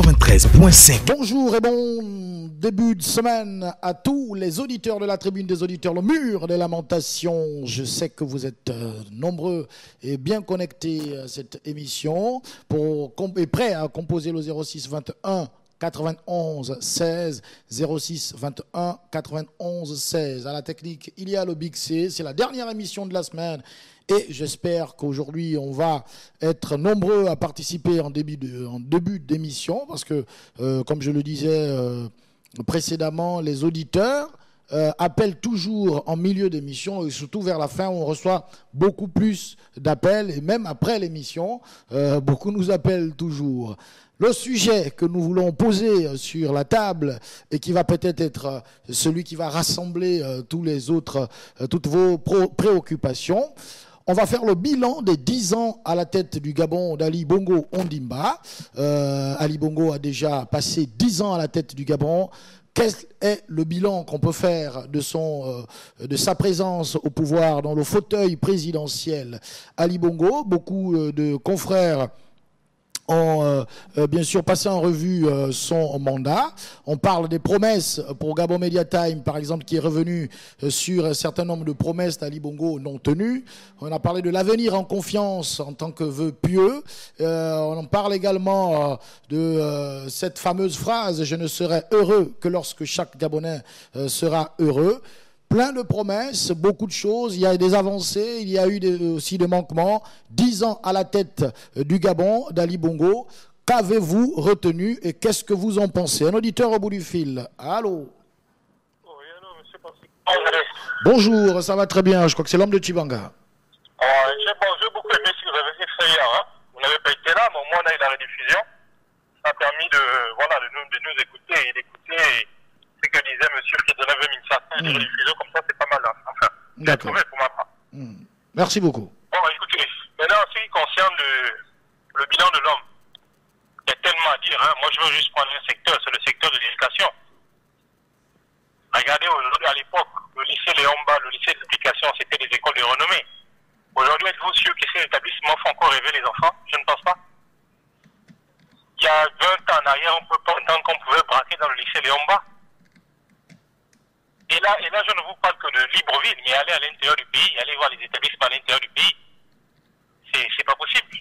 93.5. Bonjour et bon début de semaine à tous les auditeurs de la tribune des auditeurs, le mur des lamentations. Je sais que vous êtes nombreux et bien connectés à cette émission et prêts à composer le 06 21 91 16 06 21 91 16. À la technique, il y a le Big C. C'est la dernière émission de la semaine. Et j'espère qu'aujourd'hui, on va être nombreux à participer en début d'émission parce que, comme je le disais précédemment, les auditeurs appellent toujours en milieu d'émission et surtout vers la fin où on reçoit beaucoup plus d'appels et même après l'émission, beaucoup nous appellent toujours. Le sujet que nous voulons poser sur la table et qui va peut-être être celui qui va rassembler toutes vos préoccupations. On va faire le bilan des 10 ans à la tête du Gabon d'Ali Bongo Ondimba. Ali Bongo a déjà passé 10 ans à la tête du Gabon. Quel est le bilan qu'on peut faire de sa présence au pouvoir dans le fauteuil présidentiel Ali Bongo? Beaucoup de confrères ont bien sûr passé en revue son mandat. On parle des promesses pour Gabon Media Time, par exemple, qui est revenu sur un certain nombre de promesses d'Ali Bongo non tenues. On a parlé de l'avenir en confiance en tant que vœu pieux. On en parle également de cette fameuse phrase « Je ne serai heureux que lorsque chaque Gabonais sera heureux ». Plein de promesses, beaucoup de choses. Il y a des avancées, il y a eu aussi des manquements. 10 ans à la tête du Gabon, d'Ali Bongo. Qu'avez-vous retenu et qu'est-ce que vous en pensez? Un auditeur au bout du fil. Allô? Oui, allô, monsieur Pascal. Bonjour, ça va très bien. Je crois que c'est l'homme de Chibanga. J'ai beaucoup aimé ce que vous avez fait hier. Hein. Vous n'avez pas été là, mais au moins on a eu la rediffusion. Ça a permis de nous écouter et d'écouter ce que disait monsieur qui donnait 20 000 certains de rediffusion comme ça, c'est pas mal. Hein. Enfin, j'ai trouvé pour ma part. Merci beaucoup. Bon, écoutez, maintenant, en ce qui concerne le bilan de l'homme, il y a tellement à dire. Hein. Moi, je veux juste prendre un secteur, c'est le secteur de l'éducation. Regardez, aujourd'hui, à l'époque, le lycée Léomba, le lycée d'éducation, c'était des écoles de renommée. Aujourd'hui, êtes-vous sûr que ces établissements font encore rêver les enfants? Je ne pense pas. Il y a 20 ans en arrière, on ne peut pas entendre qu'on pouvait braquer dans le lycée Léomba. Et là, je ne vous parle que de Libreville, mais aller à l'intérieur du pays, aller voir les établissements à l'intérieur du pays, c'est pas possible.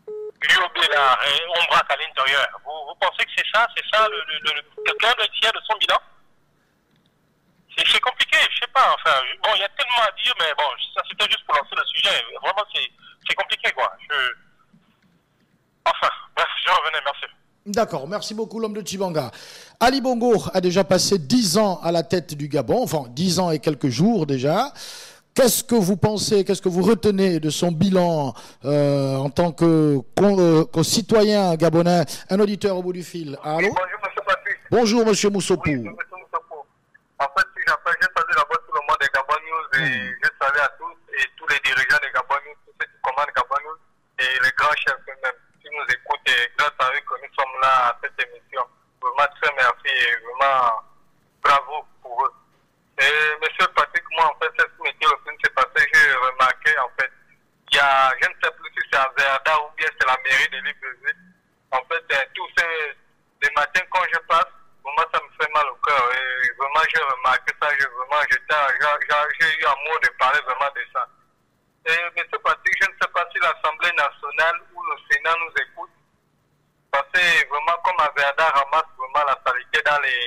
L'UOB, là, on braque à l'intérieur. Vous pensez que c'est ça quelqu'un doit être fier de son bilan? C'est compliqué, je sais pas, enfin, bon, il y a tellement à dire, mais bon, ça c'était juste pour lancer le sujet. Vraiment, c'est compliqué, quoi. Enfin, bref, je revenais, merci. D'accord, merci beaucoup l'homme de Chibanga. Ali Bongo a déjà passé 10 ans à la tête du Gabon, enfin 10 ans et quelques jours déjà. Qu'est-ce que vous pensez, qu'est-ce que vous retenez de son bilan en tant que citoyen gabonais? Un auditeur au bout du fil. Allô? Bonjour, monsieur Patrick. Bonjour, monsieur Moussopou. Oui, monsieur Moussopou. En fait, si j'appelle, je salue d'abord tout le monde des Gabon News et je salue à tous et tous les dirigeants des Gabon News, tous ceux qui commandent Gabon News et les grands chefs eux-mêmes qui nous écoutent et grâce à eux que nous sommes là à cette émission. Vraiment très merci et vraiment bravo pour eux. Et monsieur Patrick, moi en fait, cette métier le film s'est passé, j'ai remarqué en fait, il y a, je ne sais plus si c'est à Verda ou bien c'est la mairie de Libreville. En fait, tous les matins quand je passe, vraiment ça me fait mal au cœur et vraiment j'ai remarqué ça, j'ai eu amour de parler vraiment de ça. Et monsieur Patrick, je ne sais pas si l'Assemblée nationale ou le Sénat nous écoute, parce que vraiment comme à Verda ramasse vraiment la saleté dans les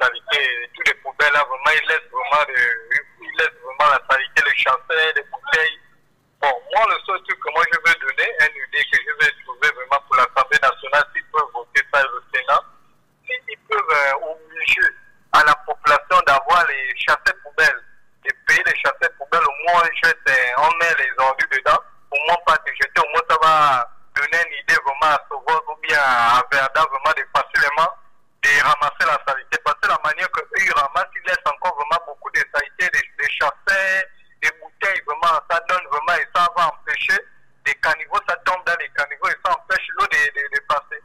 saletés, tous les poubelles là, vraiment ils laissent vraiment la saleté, les chasseurs, les bouteilles. Bon, moi le seul truc que moi je veux donner, une idée que je vais trouver vraiment pour l'Assemblée nationale, s'ils peuvent voter ça et le Sénat, s'ils peuvent obliger à la population d'avoir les chasseurs poubelles, et payer les chasseurs poubelles, au moins on met les ordures dedans, au moins pas de jeter, au moins ça va donner une idée vraiment à Sauveur ou bien à Verda, vraiment de facilement de ramasser la saleté. Parce que la manière qu'eux ils ramassent, ils laissent encore vraiment beaucoup de saleté, des chasseurs, des bouteilles, vraiment, ça donne vraiment, et ça va empêcher des caniveaux, ça tombe dans les caniveaux et ça empêche l'eau de passer.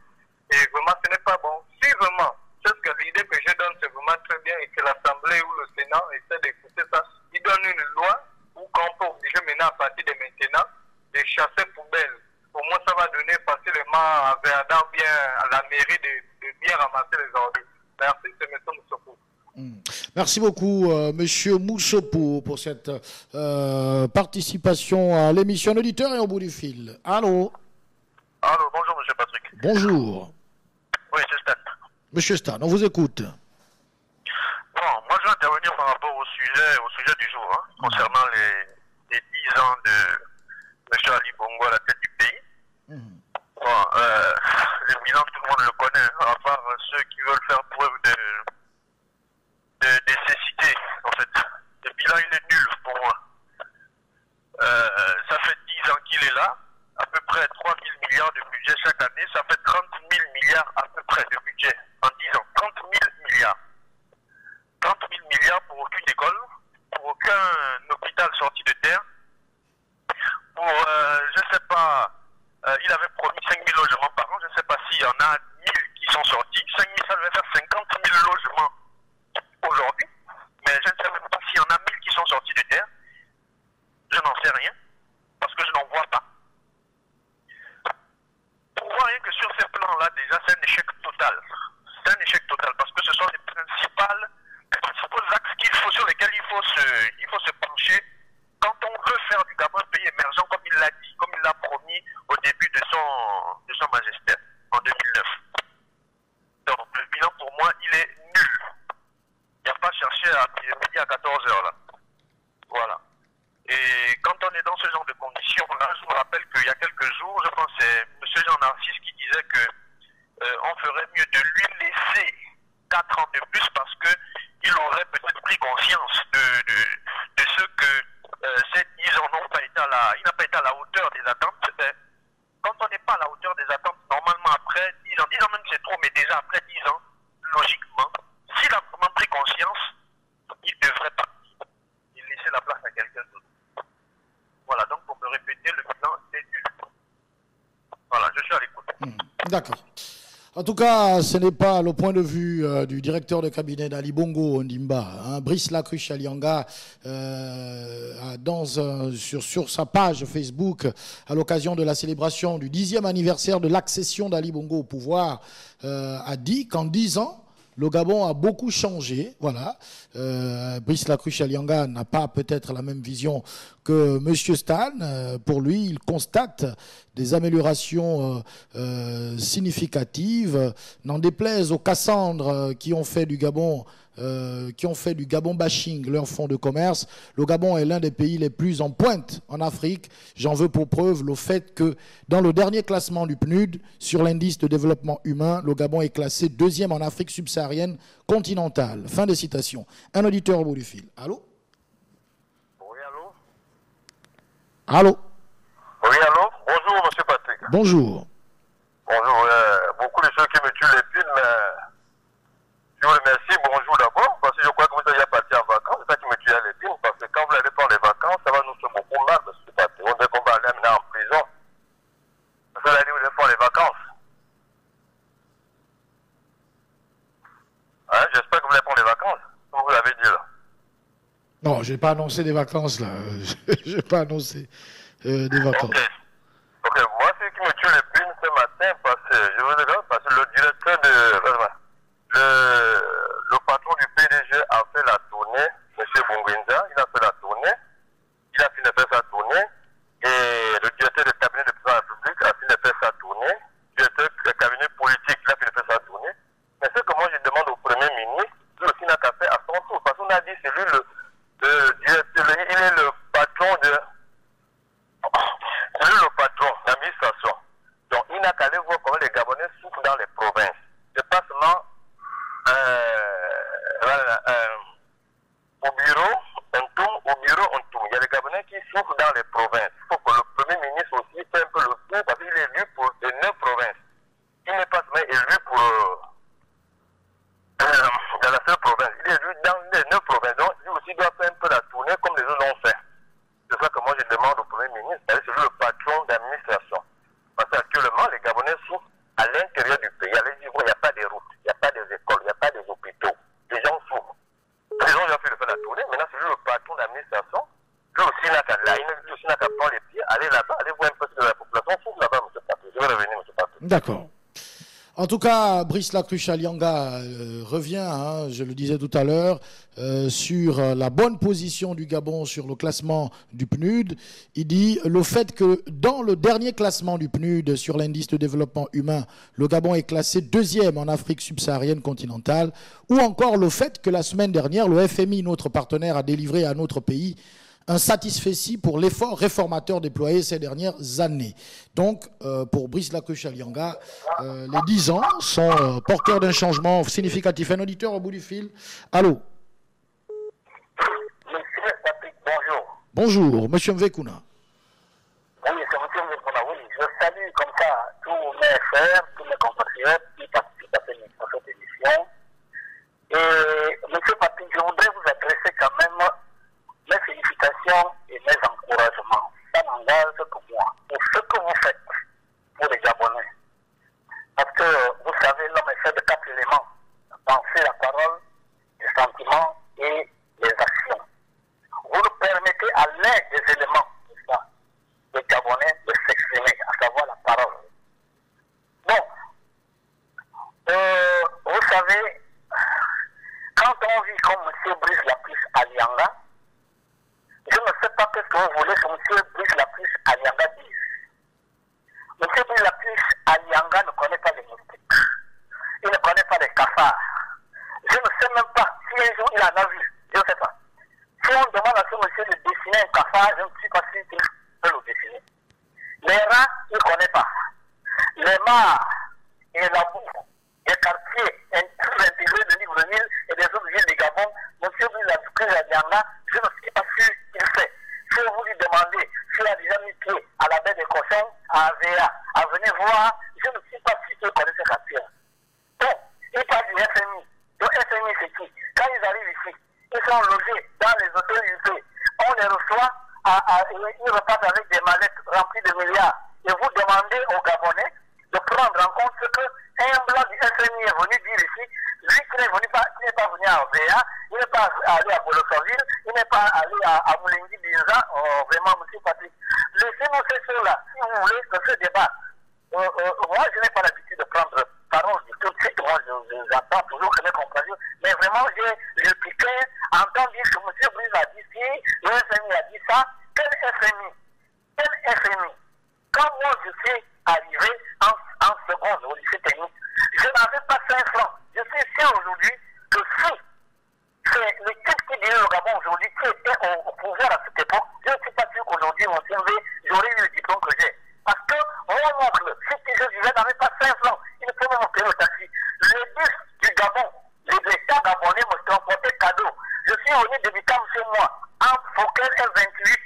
Et vraiment, ce n'est pas bon. Si vraiment, c'est ce que l'idée que je donne, c'est vraiment très bien et que l'Assemblée ou le Sénat essaie d'écouter ça, ils donnent une loi où qu'on peut obliger maintenant à partir de maintenant, de chasser poubelles. Au moins, ça va donner facilement à Verdun mairie de bien ramasser les ordures. Merci, c'est M. Moussopou. Merci beaucoup, Monsieur Moussopou, pour cette participation à l'émission d'auditeur et au bout du fil. Allô? Allô, bonjour, M. Patrick. Bonjour. Oui, c'est Stan. Monsieur Stan, on vous écoute. Bon, moi je vais intervenir par rapport au sujet du jour, hein, concernant les 10 ans de M. Ali Bongo à la tête du pays. Bon, le bilan, tout le monde le connaît, hein, à part ceux qui veulent faire preuve de cécité, en fait. Le bilan, il est nul pour moi. Ça fait 10 ans qu'il est là, à peu près 3 000 milliards de budget chaque année, ça fait 30 000 milliards à peu près de budget en 10 ans. 30 000 milliards. 30 000 milliards pour aucune école, pour aucun hôpital sorti de terre, pour, je ne sais pas, il avait promis 5 000 logements par an, je ne sais pas s'il y en a 1 000 qui sont sortis. 5 000, ça devait faire 50 000 logements aujourd'hui, mais je ne sais même pas s'il y en a 1 000 qui sont sortis de terre. Je n'en sais rien, parce que je n'en vois pas. Pour voir rien que sur ces plans-là, déjà, c'est un échec total. C'est un échec total, parce que ce sont les principaux axes sur lesquels il faut se pencher quand on veut faire du Gabon un pays émergent, comme il l'a dit, comme il l'a promis au début de son magistère, en 2009. Donc, le bilan, pour moi, il est nul. Il n'y a pas à chercher à midi à 14 h là. Voilà. Et quand on est dans ce genre de conditions-là, je me rappelle qu'il y a quelques jours, je pense que c'est M. Jean Narcisse qui disait que on ferait mieux de lui laisser 4 ans de plus parce qu'il aurait peut-être pris conscience de ce que ces 10 ans n'ont pas été il n'a pas été à la hauteur des attentes. Quand on n'est pas à la hauteur des attentes, normalement après 10 ans même c'est trop, mais déjà après 10 ans, logiquement, s'il a vraiment pris conscience, il devrait partir et laisser la place à quelqu'un d'autre. Voilà, donc pour me répéter, le bilan c'est nul. Voilà, je suis à l'écoute. D'accord. En tout cas, ce n'est pas le point de vue du directeur de cabinet d'Ali Bongo Ondimba. Hein. Brice Lacruche Alianga, sur sa page Facebook, à l'occasion de la célébration du 10e anniversaire de l'accession d'Ali Bongo au pouvoir, a dit qu'en 10 ans, le Gabon a beaucoup changé. Voilà. Brice Lacruche Alianga n'a pas peut-être la même vision que M. Stan. Pour lui, il constate des améliorations significatives. N'en déplaise aux Cassandres qui ont fait du Gabon bashing leur fonds de commerce. Le Gabon est l'un des pays les plus en pointe en Afrique. J'en veux pour preuve le fait que dans le dernier classement du PNUD sur l'indice de développement humain, le Gabon est classé 2e en Afrique subsaharienne continentale. Fin de citation. Un auditeur au bout du fil. Allô? Oui, allô? Allô? Oui, allô? Bonjour, M. Patrick. Bonjour. Bonjour. Beaucoup de choses qui me tuent l'épine, mais je vous remercie. Bonjour d'abord, parce que je crois que vous êtes parti en vacances. C'est ça qui me tue l'épine, parce que quand vous allez faire les vacances, ça va nous faire beaucoup mal, M. Patrick. On dirait qu'on va aller maintenant en prison. Parce que vous allez faire les vacances. Hein, j'espère que vous allez prendre les vacances, comme vous l'avez dit là. Non, je n'ai pas annoncé des vacances là. Je n'ai pas annoncé des vacances. Ok, moi ce qui me tue l'épine ce matin, parce que je vous dis parce que le directeur le patron du PDG a fait la tournée, M. Bongwinza, il a fait la tournée, il a fini de faire sa tournée, et le directeur du cabinet du président de la République a fini de faire sa tournée, le directeur du cabinet politique, il a fini de faire sa tournée. Mais ce que moi je demande au Premier ministre, lui aussi n'a qu'à faire à son tour, parce qu'on a dit c'est lui il est le patron de l'administration. Donc il n'a qu'à aller voir comment les Gabonais souffrent dans les provinces. C'est pas seulement au bureau, on tourne. Il y a les Gabonais qui souffrent dans les provinces. Il faut que le Premier ministre aussi fait un peu le tour, parce qu'il est élu pour les 9 provinces. Il n'est pas seulement élu pour dans la seule province. Il est élu dans les 9 provinces. Donc lui aussi doit faire un peu la tournée comme les autres l'ont fait. C'est ça que moi je demande au Premier ministre, c'est lui le patron d'administration. Parce qu'actuellement, les Gabonais souffrent à l'intérieur du pays. À l'intérieur, il n'y a pas de routes, il n'y a pas des écoles, il n'y a pas des hôpitaux. Les gens souffrent. Les gens ont fait de faire la tournée. Maintenant, c'est lui le patron d'administration. Lui aussi n'a qu'à prendre les pieds, aller là-bas, aller voir un peu ce que la population souffre là-bas, M. Patrick. Je vais revenir, M. Patrick. D'accord. En tout cas, Brice Lacruche Alianga revient, hein, je le disais tout à l'heure, sur la bonne position du Gabon sur le classement du PNUD. Il dit le fait que dans le dernier classement du PNUD sur l'indice de développement humain, le Gabon est classé 2e en Afrique subsaharienne continentale, ou encore le fait que la semaine dernière, le FMI, notre partenaire, a délivré à notre pays un satisfecit pour l'effort réformateur déployé ces dernières années. Donc, pour Brice Lacruche Alianga, les 10 ans sont porteurs d'un changement significatif. Un auditeur au bout du fil. Allô? Monsieur Patrick, bonjour. Bonjour, monsieur Mvekuna. Oui, c'est monsieur Mvekuna, oui. Je salue comme ça tous mes frères, tous mes compatriotes qui participent à cette émission. Et monsieur Patrick, je voudrais vous adresser quand même mes félicitations et mes encouragements. Ça m'engage pour moi, pour ce que vous faites pour les Gabonais. Parce que, vous savez, l'homme est fait de 4 éléments. La pensée, la parole, les sentiments et les actions. Vous nous permettez à l'aide des éléments, des Gabonais, de s'exprimer, à savoir la parole. Bon, vous savez, quand on vit comme M. Brice Lacruche Alianga, je ne sais pas ce que vous voulez que M. Brice Lacruche Alianga dise. M. Brice Lacruche Alianga ne connaît pas les moustiques. Il ne connaît pas les cafards. Je ne sais même pas si un jour il en a vu. Je ne sais pas. Si on demande à ce monsieur de dessiner un cafard, je ne suis pas sûr qu'il peut le dessiner. Les rats, il ne connaît pas. Les mares et la boue, les quartiers intégrés de Libreville et des autres villes du Gabon, M. Brice Lacruche Alianga, je ne suis pas sûr qu'il sait. Si vous lui demandez s'il a déjà mis pied à la baie des cochons, à AVA, à venir voir, je ne suis pas sûr qu'il connaisse ce quartier. Bon, il parle du FMI. Le FMI, c'est qui? Quand ils arrivent ici, ils sont logés dans les hôtels UP. On les reçoit, ils repartent avec des mallettes remplies de milliards. Et vous demandez aux Gabonais de prendre en compte ce qu'un blanc du FMI est venu dire ici, lui qui n'est pas venu à VA, il n'est pas allé à Bolosoville, il n'est pas allé à Moulengi Binza, vraiment, M. Patrick. Laissez-nous ces choses-là, si vous voulez, de ce débat. Moi, je n'ai pas l'habitude de prendre parole du tout de suite. Moi, j'entends toujours que mes compagnons. Mais vraiment, je piquais, entendre dire que M. Brice a dit ci, le FMI a dit ça. Quel FMI? Quel FMI? Quand moi, je suis arrivé en seconde au lycée technique, je n'avais pas 5 francs. Je suis sûr aujourd'hui que si c'est l'équipe qui dirige le Gabon aujourd'hui qui était au pouvoir à cette époque, je ne suis pas sûr qu'aujourd'hui, mon CV, j'aurais eu le diplôme que j'ai. Parce que mon oncle, si je disais, n'avait pas 5 francs, il ne pouvait me payer le taxi. Le bus du Gabon, les États gabonais me transportaient cadeau. Je suis venu de Bicam chez moi, en Fokker F28.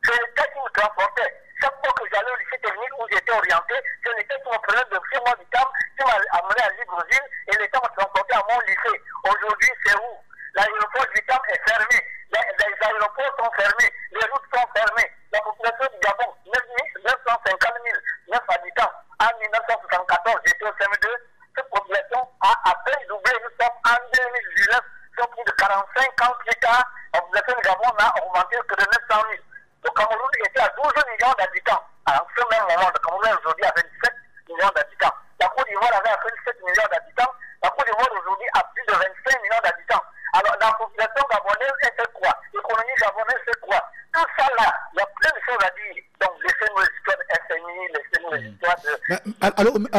C'est l'État qui me transportait. Chaque fois que j'allais au lycée technique où j'étais orienté, c'est l'État qui me prenait de chez moi Bicam, qui m'a amené à Libreville, et l'État m'a transporté à mon lycée. Aujourd'hui, c'est où? L'aéroport du Bicam est fermé. Les aéroports sont fermés. Les routes sont fermées. La population du Gabon, 950 009 habitants. En 1974, j'étais au CM2. Cette population a à peine doublé. Nous sommes en 2019. Sur plus de 45 ans plus tard, la population du Gabon n'a augmenté que de 900 000. Le Cameroun était à 12 millions d'habitants. En ce même moment, le Cameroun aujourd'hui a 27 millions d'habitants. La Côte d'Ivoire avait 27 millions d'habitants. La Côte d'Ivoire aujourd'hui a plus de 25 millions d'habitants. Alors la population gabonaise, elle fait quoi? L'économie gabonaise, c'est quoi? Tout ça là, il y a plein de choses à dire. Donc laissez-nous les histoires de FMI, laissez-nous les histoires de...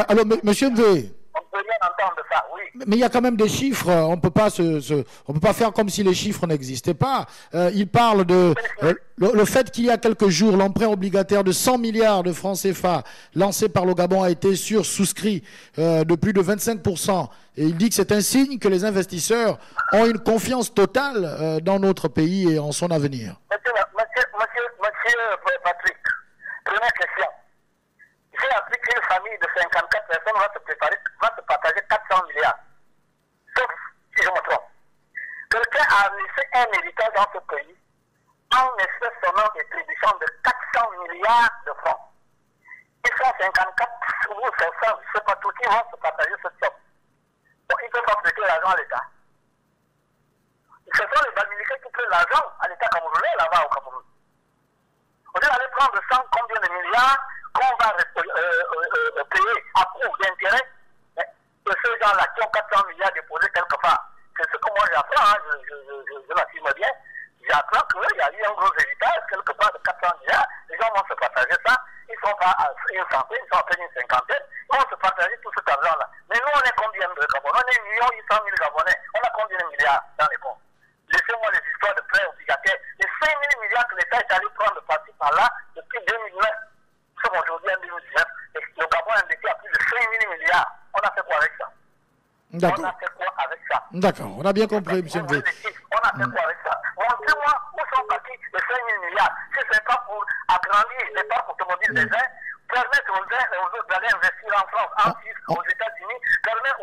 Alors, monsieur Mvé, on peut rien entendre de ça, oui. mais il y a quand même des chiffres. On peut pas on peut pas faire comme si les chiffres n'existaient pas. Il parle de le fait qu'il y a quelques jours, l'emprunt obligataire de 100 milliards de francs CFA lancé par le Gabon a été souscrit de plus de 25%. Et il dit que c'est un signe que les investisseurs ont une confiance totale dans notre pays et en son avenir. Monsieur Patrick, première question. J'ai appris qu'une famille de 54 personnes va se partager 400 milliards. Sauf si je me trompe. Quelqu'un a laissé un héritage dans ce pays en espèces sonnantes et trébuchantes de 400 milliards de francs. Ils sont 54 ou 500, je ne sais pas tout, qui vont se partager cette somme. Donc ils ne peuvent pas prêter l'argent à l'État. Ce sont les Bamileke qui prennent l'argent à l'État camerounais là-bas au Cameroun. On dit aller prendre 100 combien de milliards qu'on va payer à coût d'intérêt une centaine, ils sont à peine une cinquantaine, ils vont se partager tout cet argent-là. Mais nous, on est combien de Gabonais? On est 1,8 million Gabonais. On a combien de milliards dans les comptes? Laissez-moi les histoires de prêts obligataires. Les 5 000 milliards que l'État est allé prendre par-ci par-là depuis 2009. Nous sommes aujourd'hui en 2019. Le Gabon a endetté à plus de 5 000 milliards. On a fait quoi avec ça? On a fait quoi avec ça? D'accord, on a bien compris, M. Mvé. On a fait quoi avec ça? Montrez-moi où sont partis les 5 000 milliards. Si ce n'est pas pour agrandir les parcs automobiles des uns, permettre aux uns et aux autres d'aller investir en France, en Suisse, aux États-Unis, permettre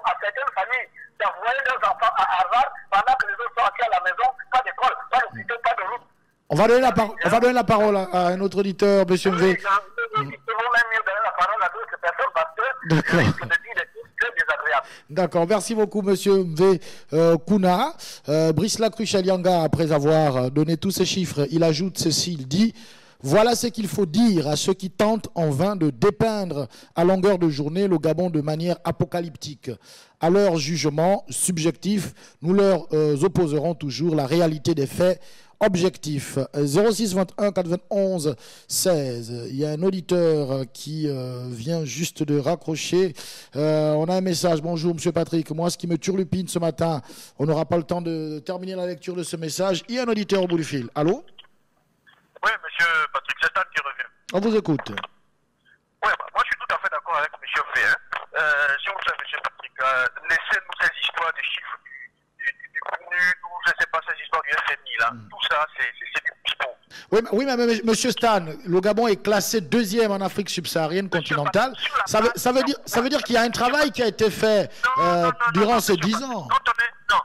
à certaines familles d'envoyer leurs enfants à Harvard pendant que les autres sont assis à la maison, pas d'école, pas d'hôpital, pas de route. On va donner la parole à un autre auditeur, M. Mvé. Il vaut même mieux donner la parole à d'autres personnes parce que le risque de dire des choses très désagréables. D'accord, merci beaucoup Monsieur Mvé Kouna. Brice Lacruche Alianga, après avoir donné tous ces chiffres, il ajoute ceci, il dit: voilà ce qu'il faut dire à ceux qui tentent en vain de dépeindre à longueur de journée le Gabon de manière apocalyptique. À leur jugement subjectif, nous leur opposerons toujours la réalité des faits objectifs. 06 21 91 16. Il y a un auditeur qui vient juste de raccrocher. On a un message. Bonjour Monsieur Patrick. Moi, ce qui me turlupine ce matin, on n'aura pas le temps de terminer la lecture de ce message. Il y a un auditeur au bout du fil. Allô? Oui, monsieur Patrick, c'est Stan qui revient. On vous écoute. Oui, moi je suis tout à fait d'accord avec monsieur V. Si vous savez, monsieur Patrick, laissez-nous ces histoires de chiffres du PNU, je ne sais pas, ces histoires du FMI, là. Tout ça, c'est du pipeau. Oui, mais monsieur Stan, le Gabon est classé 2e en Afrique subsaharienne continentale. Ça veut dire qu'il y a un travail qui a été fait durant ces 10 ans. Quand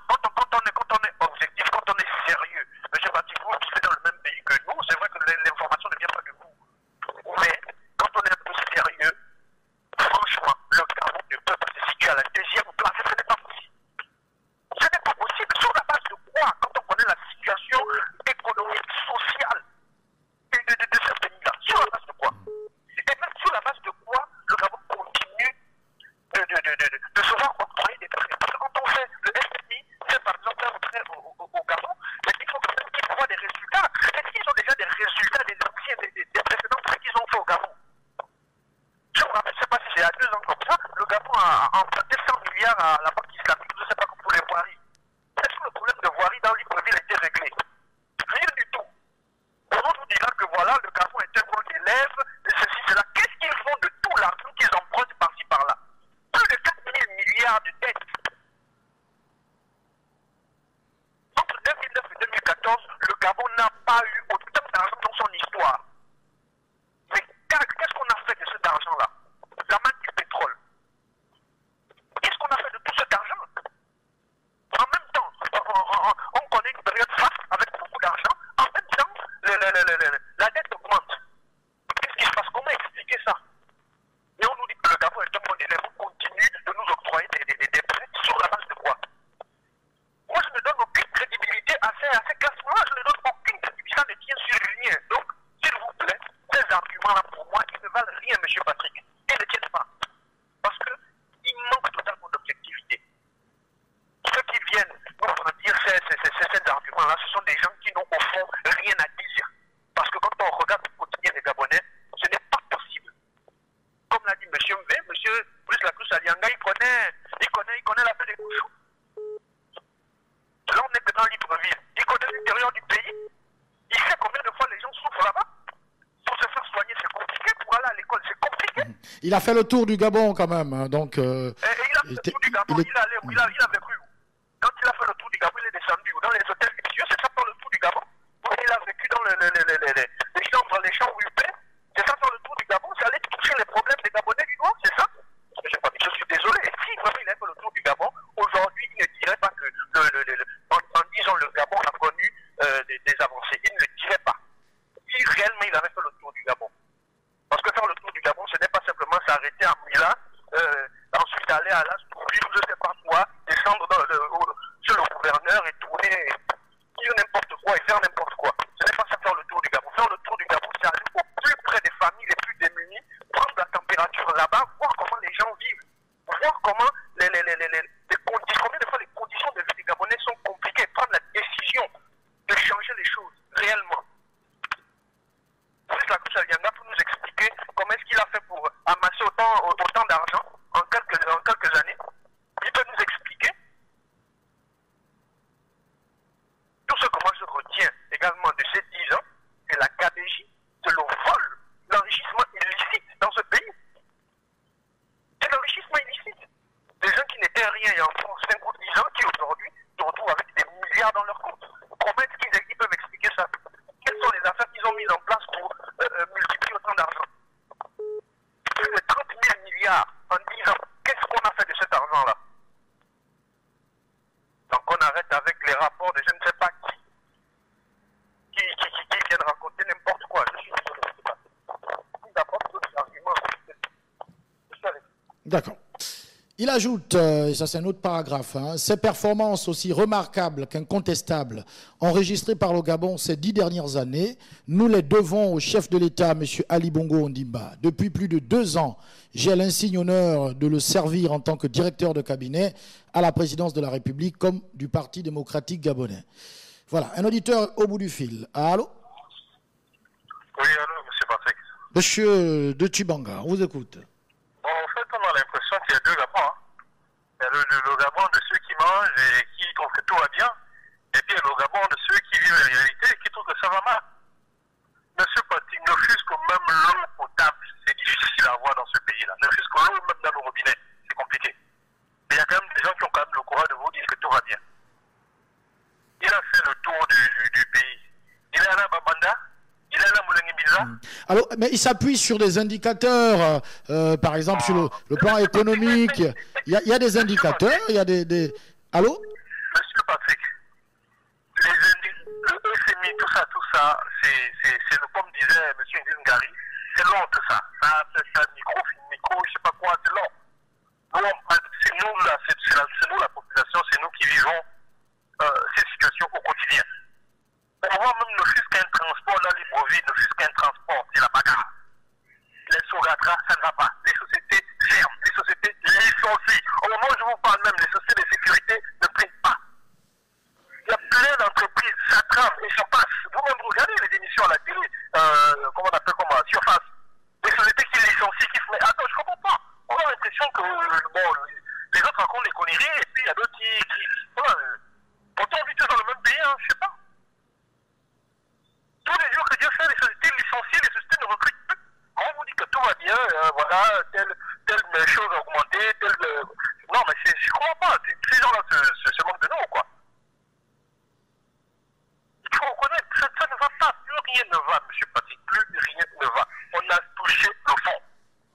on est objectif, quand on est sérieux, monsieur Patrick, vous vivez dans le même pays que nous, c'est vrai que l'information ne vient pas de vous. Mais quand on est un peu sérieux, franchement, le Gabon ne peut pas se situer à la 2e place. Ce n'est pas possible. Ce n'est pas possible. Sur la base de quoi? Quand on connaît la situation économique, sociale de ce pays-là. Sur la base de quoi? Et même sur la base de quoi le Gabon continue de se voir octroyer des prêts. Parce que quand on fait le FMI, c'est par exemple un prêt au Gabon, mais il faut quand même qu'ils voient des résultats. Est-ce qu'ils ont déjà des résultats des anciens, des précédents prêts qu'ils ont fait au Gabon? Je me rappelle, je ne sais pas si c'est à 2 ans comme ça, le Gabon a emprunté 100 milliards à la banque islamique, je ne sais pas pour les voiries. Est-ce que le problème de voirie dans Libreville a été réglé? Rien du tout. On nous dira que voilà, le Gabon est un bon élève, et ceci, cela. Qu'est-ce qu'ils font de tout l'argent qu'ils empruntent par-ci, par-là? Plus de 4 000 milliards de dettes. Entre 2009 et 2014, le Gabon n'a pas eu autant d'argent dans son histoire. Mais qu'est-ce qu'on a fait de cet argent-là? La manne du pétrole. Qu'est-ce qu'on a fait de tout cet argent? En même temps, on connaît une période faste avec beaucoup d'argent. En même temps, la dette augmente. Qu'est-ce qui se passe? Comment expliquer ça? Et on nous dit que le Gabon est un bon élève. On continue de nous octroyer des prêts sur la base de quoi? Moi, je ne donne aucune crédibilité à ces classements-là. Je ne donne aucune crédibilité. Ça ne tient sur rien. Donc, s'il vous plaît, ces arguments-là, pour moi, ils ne valent rien, M. Patrick. Ils ne tiennent pas. Parce qu'ils manquent totalement d'objectivité. Ceux qui viennent nous dire ces arguments-là, ce sont des gens qui n'ont au fond rien à dire. Parce que quand on regarde le quotidien des Gabonais, ce n'est pas possible. Comme l'a dit M. Mvé, M. Brice Lacruche Alianga, il connaît la belle bouche. Là, on n'est que dans Libreville. Il connaît l'intérieur du pays. Il sait combien de fois les gens souffrent là-bas. Pour se faire soigner, c'est compliqué. Pour aller à l'école, c'est compliqué. Il a fait le tour du Gabon quand même. Hein, donc, il a fait le tour du Gabon. Il a vécu où? Quand il a fait le tour du Gabon, il est descendu dans les hôtels luxueux. C'est ça faire le tour du Gabon. Il a vécu dans les chambres huppées. C'est ça faire le tour du Gabon. C'est aller toucher les problèmes des Gabonais du Nord. C'est ça? Je suis désolé. Et si vraiment il a fait le tour du Gabon, aujourd'hui, il ne dirait pas que en disant le Gabon a connu des avancées. Il ne le dirait pas. Si réellement il avait fait le tour du Gabon. Parce que faire le tour du Gabon, ce n'est pas simplement s'arrêter à Mila, ensuite aller à l'As pour vivre je ne sais pas quoi, descendre sur le gouverneur et tourner, dire n'importe quoi et faire n'importe quoi. Ce n'est pas ça faire le tour du Gabon. Faire le tour du Gabon, c'est aller au plus près des familles les plus démunies, prendre la température là-bas, voir comment les gens vivent, voir comment combien de fois les conditions de vie des Gabonais sont compliquées, prendre la décision de changer les choses réellement. Brice Lacruche Alianga pour nous expliquer comment qu'il a fait pour amasser autant d'argent en quelques années. Il peut nous expliquer. Tout ce que moi je retiens également de ces 10 ans, c'est la KDJ, c'est le vol, l'enrichissement illicite dans ce pays. C'est l'enrichissement illicite. Des gens qui n'étaient rien il y a en France 5 ou 10 ans, qui aujourd'hui se retrouvent avec des milliards dans leur compte. Comment est-ce qu'ils peuvent expliquer ça? Quelles sont les affaires qu'ils ont mises en place pour multiplier autant d'argent? Plus de 30 000 milliards en 10 ans. Qu'est-ce qu'on a fait de cet argent-là? Donc on arrête avec les rapports de je ne sais pas qui viennent raconter n'importe quoi. Je suis désolé, je ne sais pas. Ils apportent tous les arguments. D'accord. Il ajoute, et ça c'est un autre paragraphe, ces performances aussi remarquables qu'incontestables enregistrées par le Gabon ces 10 dernières années, nous les devons au chef de l'État, M. Ali Bongo Ondimba. Depuis plus de 2 ans, j'ai l'insigne honneur de le servir en tant que directeur de cabinet à la présidence de la République comme du Parti démocratique gabonais. Voilà, un auditeur au bout du fil. Allô? Oui, allô, M. Patrick. Monsieur de Tchibanga, on vous écoute. Bon, en fait, on a l'impression qu'il y a 2 Gabons. Hein. Il y a le Gabon de ceux qui mangent et qui trouvent que tout va bien. Et puis il y a le Gabon de ceux qui vivent la réalité et qui trouvent que ça va mal. Monsieur Patrick, ne fût-ce que même l'eau potable, c'est difficile à avoir dans ce pays-là. Ne fût-ce que l'eau même dans le robinet, c'est compliqué. Mais il y a quand même des gens qui ont quand même le courage de vous dire que tout va bien. Il a fait le tour du pays. Il est allé à Babanda. Il est là, Moulengibiza. Alors, mais il s'appuie sur des indicateurs, par exemple sur le plan économique. Il y a des indicateurs, il y a des... Allô? Monsieur Patrick, le FMI, tout ça, c'est comme disait M. Ngari, c'est long tout ça. C'est un micro, je sais pas quoi, c'est long. C'est nous la population, c'est nous qui vivons ces situations au quotidien. On voit même ne fût-ce qu'un transport dans Libreville, ne fût-ce qu'un transport, c'est la bagarre. Les Sogatra, ça ne va pas. Les sociétés ferment, les sociétés licencient. Au moment où je vous parle même, les sociétés de sécurité ne payent pas. Il y a plein d'entreprises, ça trame et ça passe. Vous-même, vous regardez les émissions à la télé, comment on appelle comment, Surface. Les sociétés qui licencient, qui se mettent. Attends, je ne comprends pas. On a l'impression que les autres racontent des conneries et puis il y a d'autres qui pourtant on vit tous dans le même pays, hein, je sais pas. Tous les jours que Dieu fait, les sociétés licencient, les sociétés ne recrutent plus. On vous dit que tout va bien, voilà, telle chose a augmenté, non, mais je ne crois pas. Ces gens-là se moquent de nous, quoi. Il faut reconnaître que ça ne va pas. Plus rien ne va, M. Patrick. Plus rien ne va. On a touché le fond.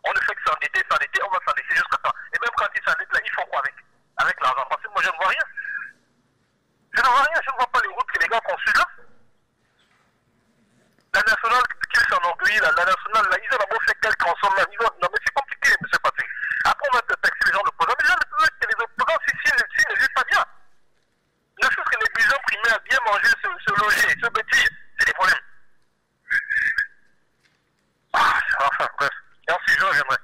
On ne fait que s'endetter, on va s'endetter jusqu'à temps. Et même quand ils s'endettent, là, ils font quoi avec l'argent? Parce que moi, je ne vois rien. Je ne vois rien, je ne vois pas les routes que les gars construisent là. La nationale qu'ils s'enorgueillent, la nationale, là, ils ont d'abord fait quelques ensemble là. Non, mais c'est compliqué, M. Patrick. Après, on va taxer les gens de l'opposant. Mais les opposants, s'ils ne vivent pas bien. Ne fût-ce que les paysans primés à bien manger, se loger, se bâtir, c'est des problèmes. Enfin, bref. Merci, je reviendrai.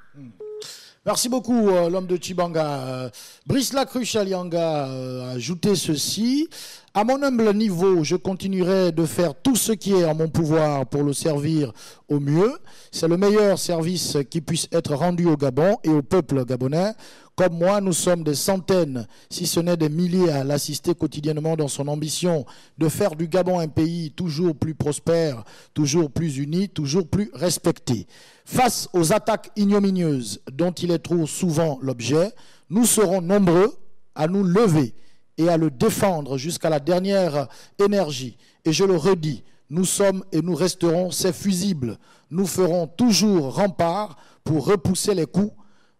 Merci beaucoup, l'homme de Tchibanga. Brice Lacruche Alianga a ajouté ceci. À mon humble niveau, je continuerai de faire tout ce qui est en mon pouvoir pour le servir au mieux. C'est le meilleur service qui puisse être rendu au Gabon et au peuple gabonais. Comme moi, nous sommes des centaines, si ce n'est des milliers, à l'assister quotidiennement dans son ambition de faire du Gabon un pays toujours plus prospère, toujours plus uni, toujours plus respecté. Face aux attaques ignominieuses dont il est trop souvent l'objet, nous serons nombreux à nous lever et à le défendre jusqu'à la dernière énergie. Et je le redis, nous sommes et nous resterons ces fusibles. Nous ferons toujours rempart pour repousser les coups.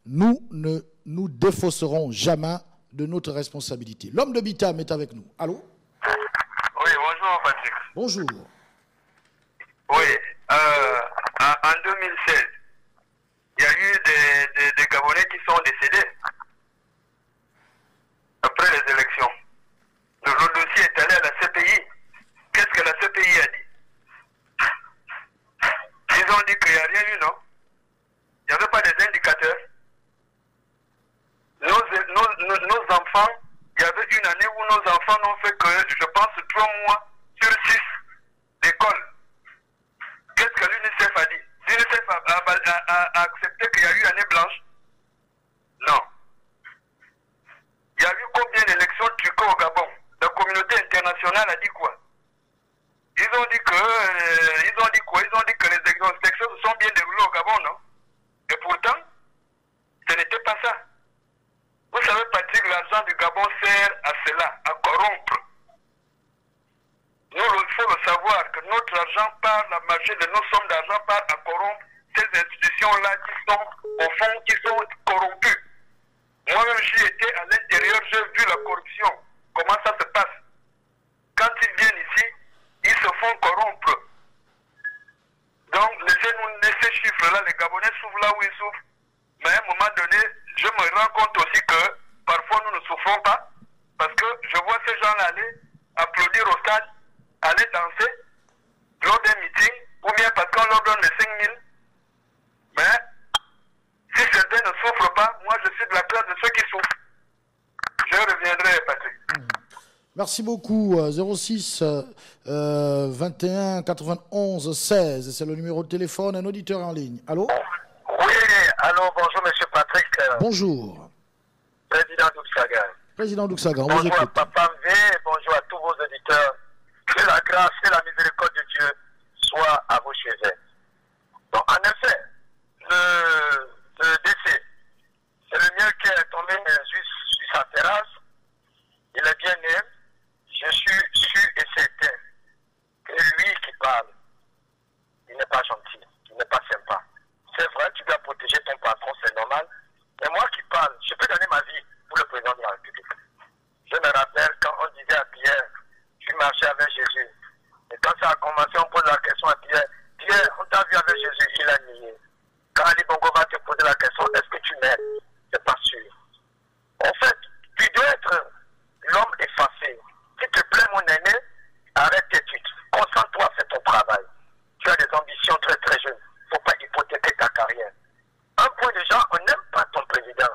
Nous ne nous défausserons jamais de notre responsabilité. L'homme de Bitam est avec nous. Allô? Oui, bonjour Patrick. Bonjour. Oui, en 2016, il y a eu des Gabonais qui sont décédés après les élections. Le dossier est allé à la CPI. Qu'est-ce que la CPI a dit? Ils ont dit qu'il n'y a rien eu, non? Il n'y avait pas des indicateurs. Nos enfants, il y avait une année où nos enfants n'ont fait que, je pense, 3 mois sur 6 d'école. Qu'est-ce que l'UNICEF a dit? L'UNICEF a a accepté qu'il y a eu année blanche? Non. Il y a eu combien d'élections truquées au Gabon? La communauté internationale a dit quoi? Ils ont dit que les élections se sont bien déroulées au Gabon, non? Et pourtant, ce n'était pas ça. Vous savez, Patrick, l'argent du Gabon sert à cela, à corrompre. Nous, il faut le savoir que notre argent part, la majorité de nos sommes d'argent part à corrompre ces institutions-là qui sont, au fond, qui sont corrompues. Moi-même, j'y étais à l'intérieur, j'ai vu la corruption. Comment ça se passe? Quand ils viennent ici, ils se font corrompre. Donc, laissez-nous ces chiffres-là, les Gabonais souffrent là où ils souffrent. Mais à un moment donné, je me rends compte aussi que parfois nous ne souffrons pas. Parce que je vois ces gens-là aller applaudir au stade, aller danser lors d'un meeting, ou bien parce qu'on leur donne les 5 000. Mais si certains ne souffrent pas, moi je suis de la classe de ceux qui souffrent. Je reviendrai, Patrick. Merci beaucoup. 06 21 91 16, c'est le numéro de téléphone. Un auditeur en ligne. Allô? Oui, allô, bonjour, monsieur Patrick. Bonjour. Président Douksaga. Président Douksaga, on vous Bonjour à écoute. Papa V, bonjour à tous vos auditeurs. Que la grâce et la miséricorde de Dieu soient à vos chevet. Donc, en effet, le décès, c'est le mien qui est tombé juste sur sa terrasse. Il est bien né. Je suis sûr et certain que lui qui parle, il n'est pas gentil, il n'est pas sympa. C'est vrai, tu dois protéger ton patron, c'est normal. Mais moi qui parle, je peux donner ma vie pour le président de la République. Je me rappelle quand on disait à Pierre, tu marchais avec Jésus. Et quand ça a commencé, on pose la question à Pierre. Pierre, on t'a vu avec Jésus, il a nié. Quand Ali Bongo va te poser la question, est-ce que tu m'aimes? C'est pas sûr. En fait, tu dois être l'homme effacé. S'il te plaît, mon aîné, arrête tes études. Concentre-toi, fais ton travail. Tu as des ambitions très très jeunes. Il ne faut pas hypothéquer ta carrière. Un point déjà, on n'aime pas ton président.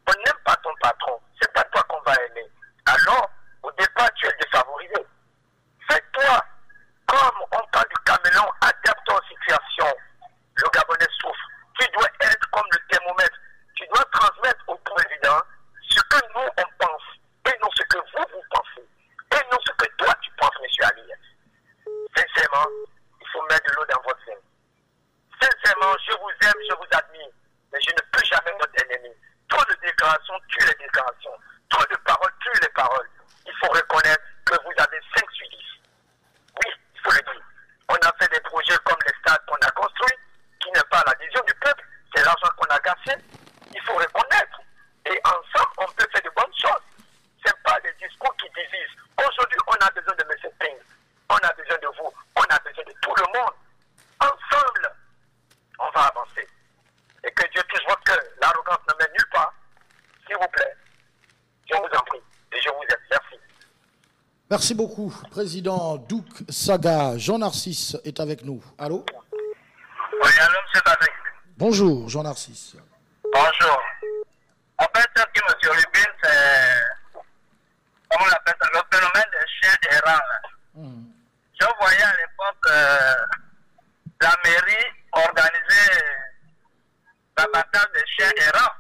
On n'aime pas ton patron. C'est pas toi qu'on va aimer. Alors, au départ, tu es défavorisé. Fais-toi, comme on parle du caméléon, adapte-toi aux situations. Le Gabonais souffre. Tu dois être comme le thermomètre. Tu dois transmettre au président ce que nous, on pense. Et non ce que vous pensez. Et non ce que toi, tu penses, M. Ali. Sincèrement, il faut mettre de l'eau dans votre vin. Sincèrement, je vous aime, je vous admire. Mais je ne peux jamais être votre ennemi. Trop de déclarations tuent les déclarations. Trop de paroles tuent les paroles. Il faut reconnaître que vous avez 5 sur 10. Oui, il faut le dire. On a fait des projets comme les stades qu'on a construits, qui n'est pas l'adhésion du peuple, c'est l'argent qu'on a gâché. Il faut reconnaître. Et ensemble, on peut faire de bonnes choses. Ce n'est pas des discours qui divisent. Aujourd'hui, on a besoin de M. Ping. On a besoin de vous. On a besoin de tout le monde. Ensemble, on va avancer. Et que Dieu touche votre cœur. L'arrogance ne mène nulle part. S'il vous plaît, je vous en prie. Et je vous aime. Merci. Merci beaucoup, Président Douk Saga. Jean Narcisse est avec nous. Allô? Oui, allô, M. Patrick. Bonjour, Jean Narcisse. Bonjour. En fait, ce qui me survient, c'est, comment on appelle ça, le phénomène des chiens errants. Je voyais à l'époque la mairie organiser l'abattage des chiens errants.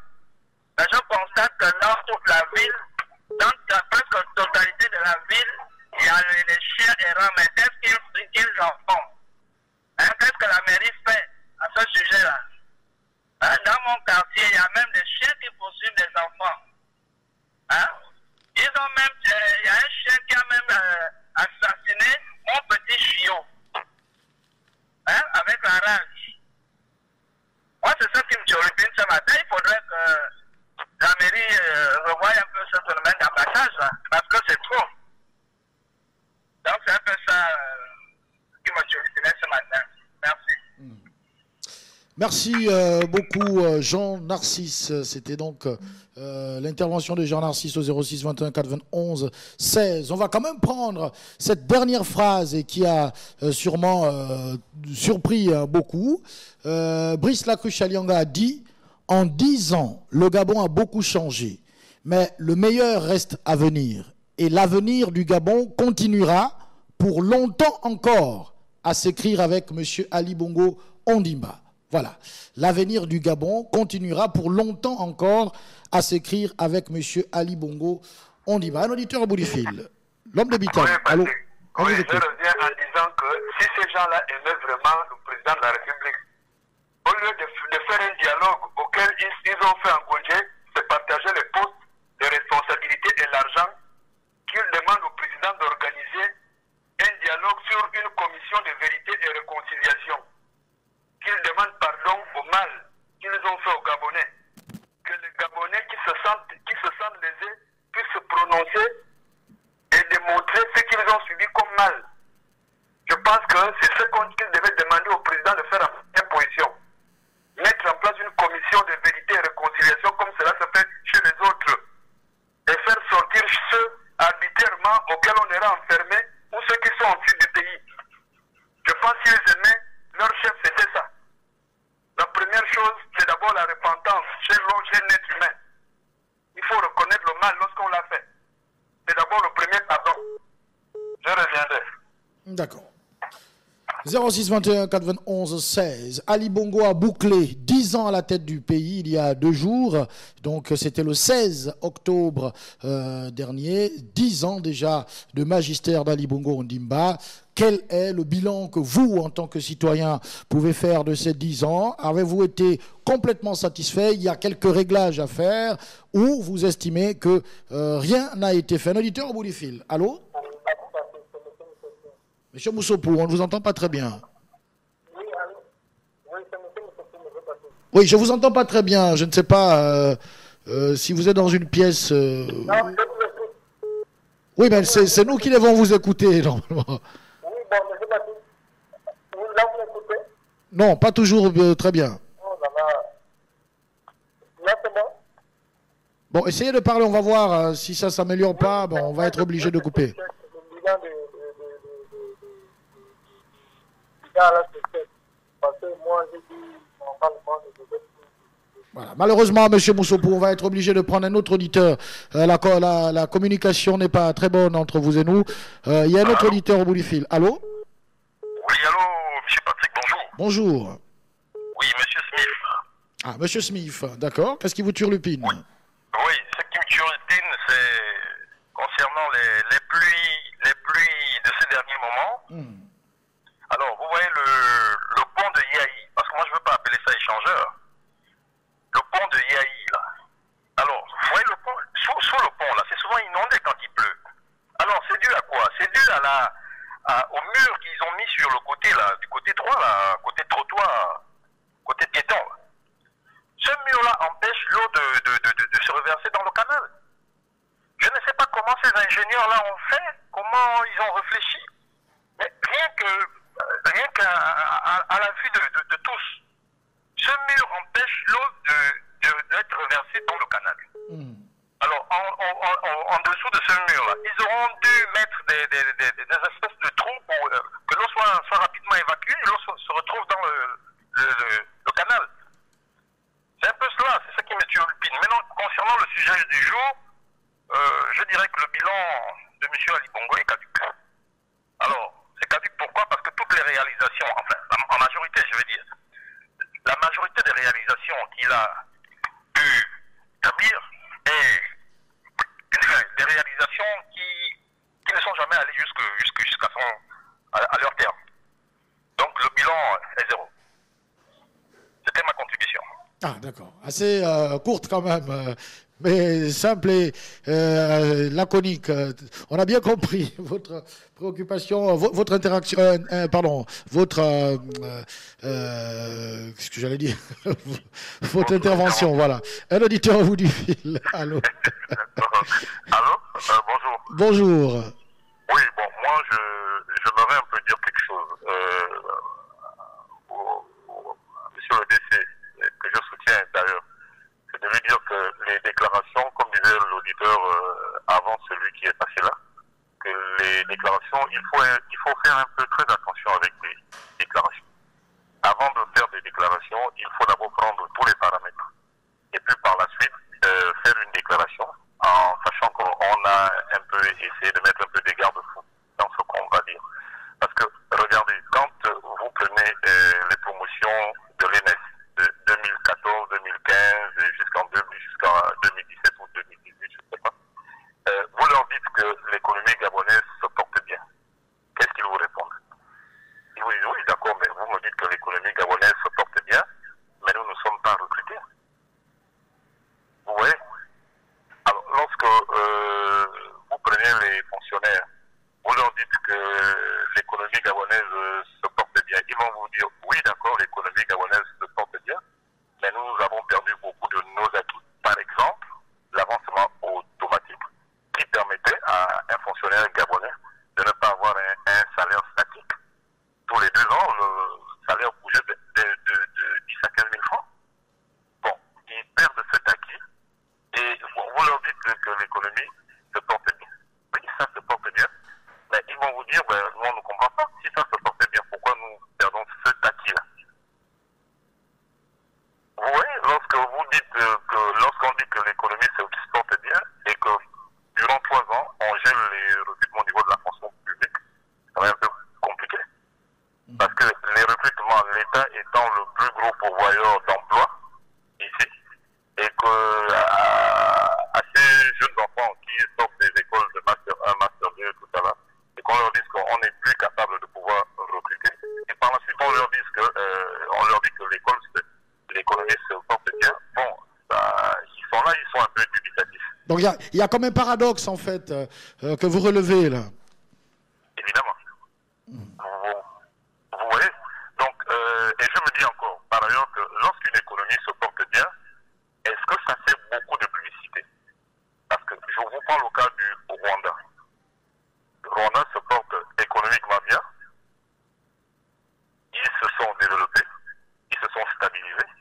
Mais je constate que dans toute la ville, dans la presque totalité de la ville, il y a les chiens errants. Mais qu'est-ce qu'ils en font? Hein, qu'est-ce que la mairie fait à ce sujet-là? Hein, dans mon quartier, il y a même des chiens qui poursuivent des enfants. Hein? Ils ont même, il y a un chien qui a même assassiné mon petit chiot. Hein? Avec la rage. Moi, c'est ça qui me turlupine ce matin. Il faudrait que la mairie revoie un peu ce phénomène d'abattage, là, parce que c'est trop. Donc, c'est un peu ça qui me turlupinait ce matin. Merci. Merci beaucoup, Jean Narcisse. C'était donc l'intervention de Jean Narcisse au 06 21 91 16. On va quand même prendre cette dernière phrase et qui a sûrement surpris beaucoup. Brice Lacruche Alianga a dit « En 10 ans, le Gabon a beaucoup changé, mais le meilleur reste à venir. Et l'avenir du Gabon continuera pour longtemps encore à s'écrire avec M. Ali Bongo Ondimba. » Voilà. L'avenir du Gabon continuera pour longtemps encore à s'écrire avec M. Ali Bongo Ondimba. Un auditeur au bout du fil. L'homme de Bitam. Allô? Oui, je reviens en disant que si ces gens-là aimaient vraiment le président de la République, au lieu de faire un dialogue auquel ils ont fait en Gondé, c'est partager les postes, les responsabilités et l'argent, qu'ils demandent au président d'organiser un dialogue sur une commission de vérité et réconciliation. Qu'ils demandent pardon au mal qu'ils ont fait aux Gabonais. Que les Gabonais qui se sentent lésés puissent se prononcer et démontrer ce qu'ils ont subi comme mal. Je pense que c'est ce qu'ils devaient demander au président de faire en première position. Mettre en place une commission de vérité et réconciliation comme cela se fait chez les autres. Et faire sortir ceux arbitrairement auxquels on ira enfermé ou ceux qui sont en fuite du pays. Je pense qu'ils aimaient, leur chef c'était ça. La première chose, c'est d'abord la repentance chez l'être humain. Il faut reconnaître le mal lorsqu'on l'a fait. C'est d'abord le premier pardon. Je reviendrai. D'accord. 06 21 91 16. Ali Bongo a bouclé 10 ans à la tête du pays il y a 2 jours. Donc c'était le 16 octobre dernier. 10 ans déjà de magistère d'Ali Bongo Ondimba. Quel est le bilan que vous, en tant que citoyen, pouvez faire de ces 10 ans? Avez-vous été complètement satisfait? Il y a quelques réglages à faire ou vous estimez que rien n'a été fait? Un auditeur au bout du fil. Allô? Monsieur Moussopou, on ne vous entend pas très bien. Oui, je ne vous entends pas très bien. Je ne sais pas si vous êtes dans une pièce... Oui, mais c'est nous qui devons vous écouter, normalement. Non, pas toujours très bien. Bon, essayez de parler, on va voir si ça ne s'améliore pas. Bon, on va être obligé de couper. Voilà. Malheureusement, M. Moussopou, on va être obligé de prendre un autre auditeur. La communication n'est pas très bonne entre vous et nous. Il y a un autre auditeur au bout du fil. Allô? Oui, allô, M. Patrick, bonjour. Bonjour. Oui, M. Smith. Ah, M. Smith, d'accord. Qu'est-ce qui vous turlupine? Oui, ce qui me turlupine, c'est concernant les pluies de ces derniers moments. Alors, vous voyez le pont de Yahi, parce que moi je ne veux pas appeler ça échangeur. Le pont de Yahi, là. Alors, vous voyez le pont, sous le pont, là, c'est souvent inondé quand il pleut. Alors, c'est dû à quoi? C'est dû au mur qu'ils ont mis sur le côté, là, du côté droit, là, côté trottoir, côté piéton. Là. Ce mur-là empêche l'eau de se reverser dans le canal. Je ne sais pas comment ces ingénieurs-là ont fait, comment ils ont réfléchi, mais rien qu'à la vue de tous, ce mur empêche l'eau d'être reversée dans le canal. Alors, en dessous de ce mur-là, ils auront dû mettre des espèces de trous pour que l'eau soit rapidement évacuée et l'eau se retrouve dans le canal. C'est un peu cela, c'est ça qui me turlupine. Maintenant, concernant le sujet du jour, je dirais que le bilan de M. Ali Bongo est caduc. Alors, c'est caduc pourquoi? Parce que toutes les réalisations, enfin, en majorité, je veux dire, la majorité des réalisations qu'il a pu établir est des réalisations qui ne sont jamais allées à leur terme. Donc, le bilan est zéro. C'était ma contribution. Ah, d'accord. Assez courte quand même, mais simple et laconique. On a bien compris votre préoccupation, votre interaction, qu'est-ce que j'allais dire votre intervention, voilà. Un auditeur au bout du fil. Allô? Allô? Bonjour. Bonjour. Oui, bon, moi, j'aimerais un peu dire quelque chose. Monsieur le DC, que je soutiens d'ailleurs, c'est de lui dire que les déclarations, comme disait l'auditeur avant celui qui est passé là, que les déclarations, il faut faire un peu très attention avec les déclarations. Avant de faire des déclarations, il faut d'abord prendre tous les paramètres. Et puis par la suite, faire une déclaration en sachant qu'on a un peu essayé de mettre un peu des garde-fous dans ce qu'on va dire. Parce que, regardez, quand vous prenez les promotions de l'ENS, dites que lorsqu'on dit que l'économie se porte bien et que durant 3 ans, on gèle les recrutements au niveau de la fonction publique, c'est quand même un peu compliqué. Parce que les recrutements, l'État étant le plus gros pourvoyeur d'emploi ici, et que à ces jeunes enfants qui sortent des écoles de Master 1, Master 2, tout ça là, et qu'on leur dise qu'on n'est plus capable de pouvoir recruter, et par la suite on leur dit que l'économie se porte bien, bon, ils sont là, ils sont un peu dubitatifs. Donc il y a comme un paradoxe en fait que vous relevez là. Évidemment. Vous voyez? Donc, et je me dis encore, par ailleurs, que lorsqu'une économie se porte bien, est-ce que ça fait beaucoup de publicité? Parce que je vous prends le cas du Rwanda. Le Rwanda se porte économiquement bien. Ils se sont développés, ils se sont stabilisés.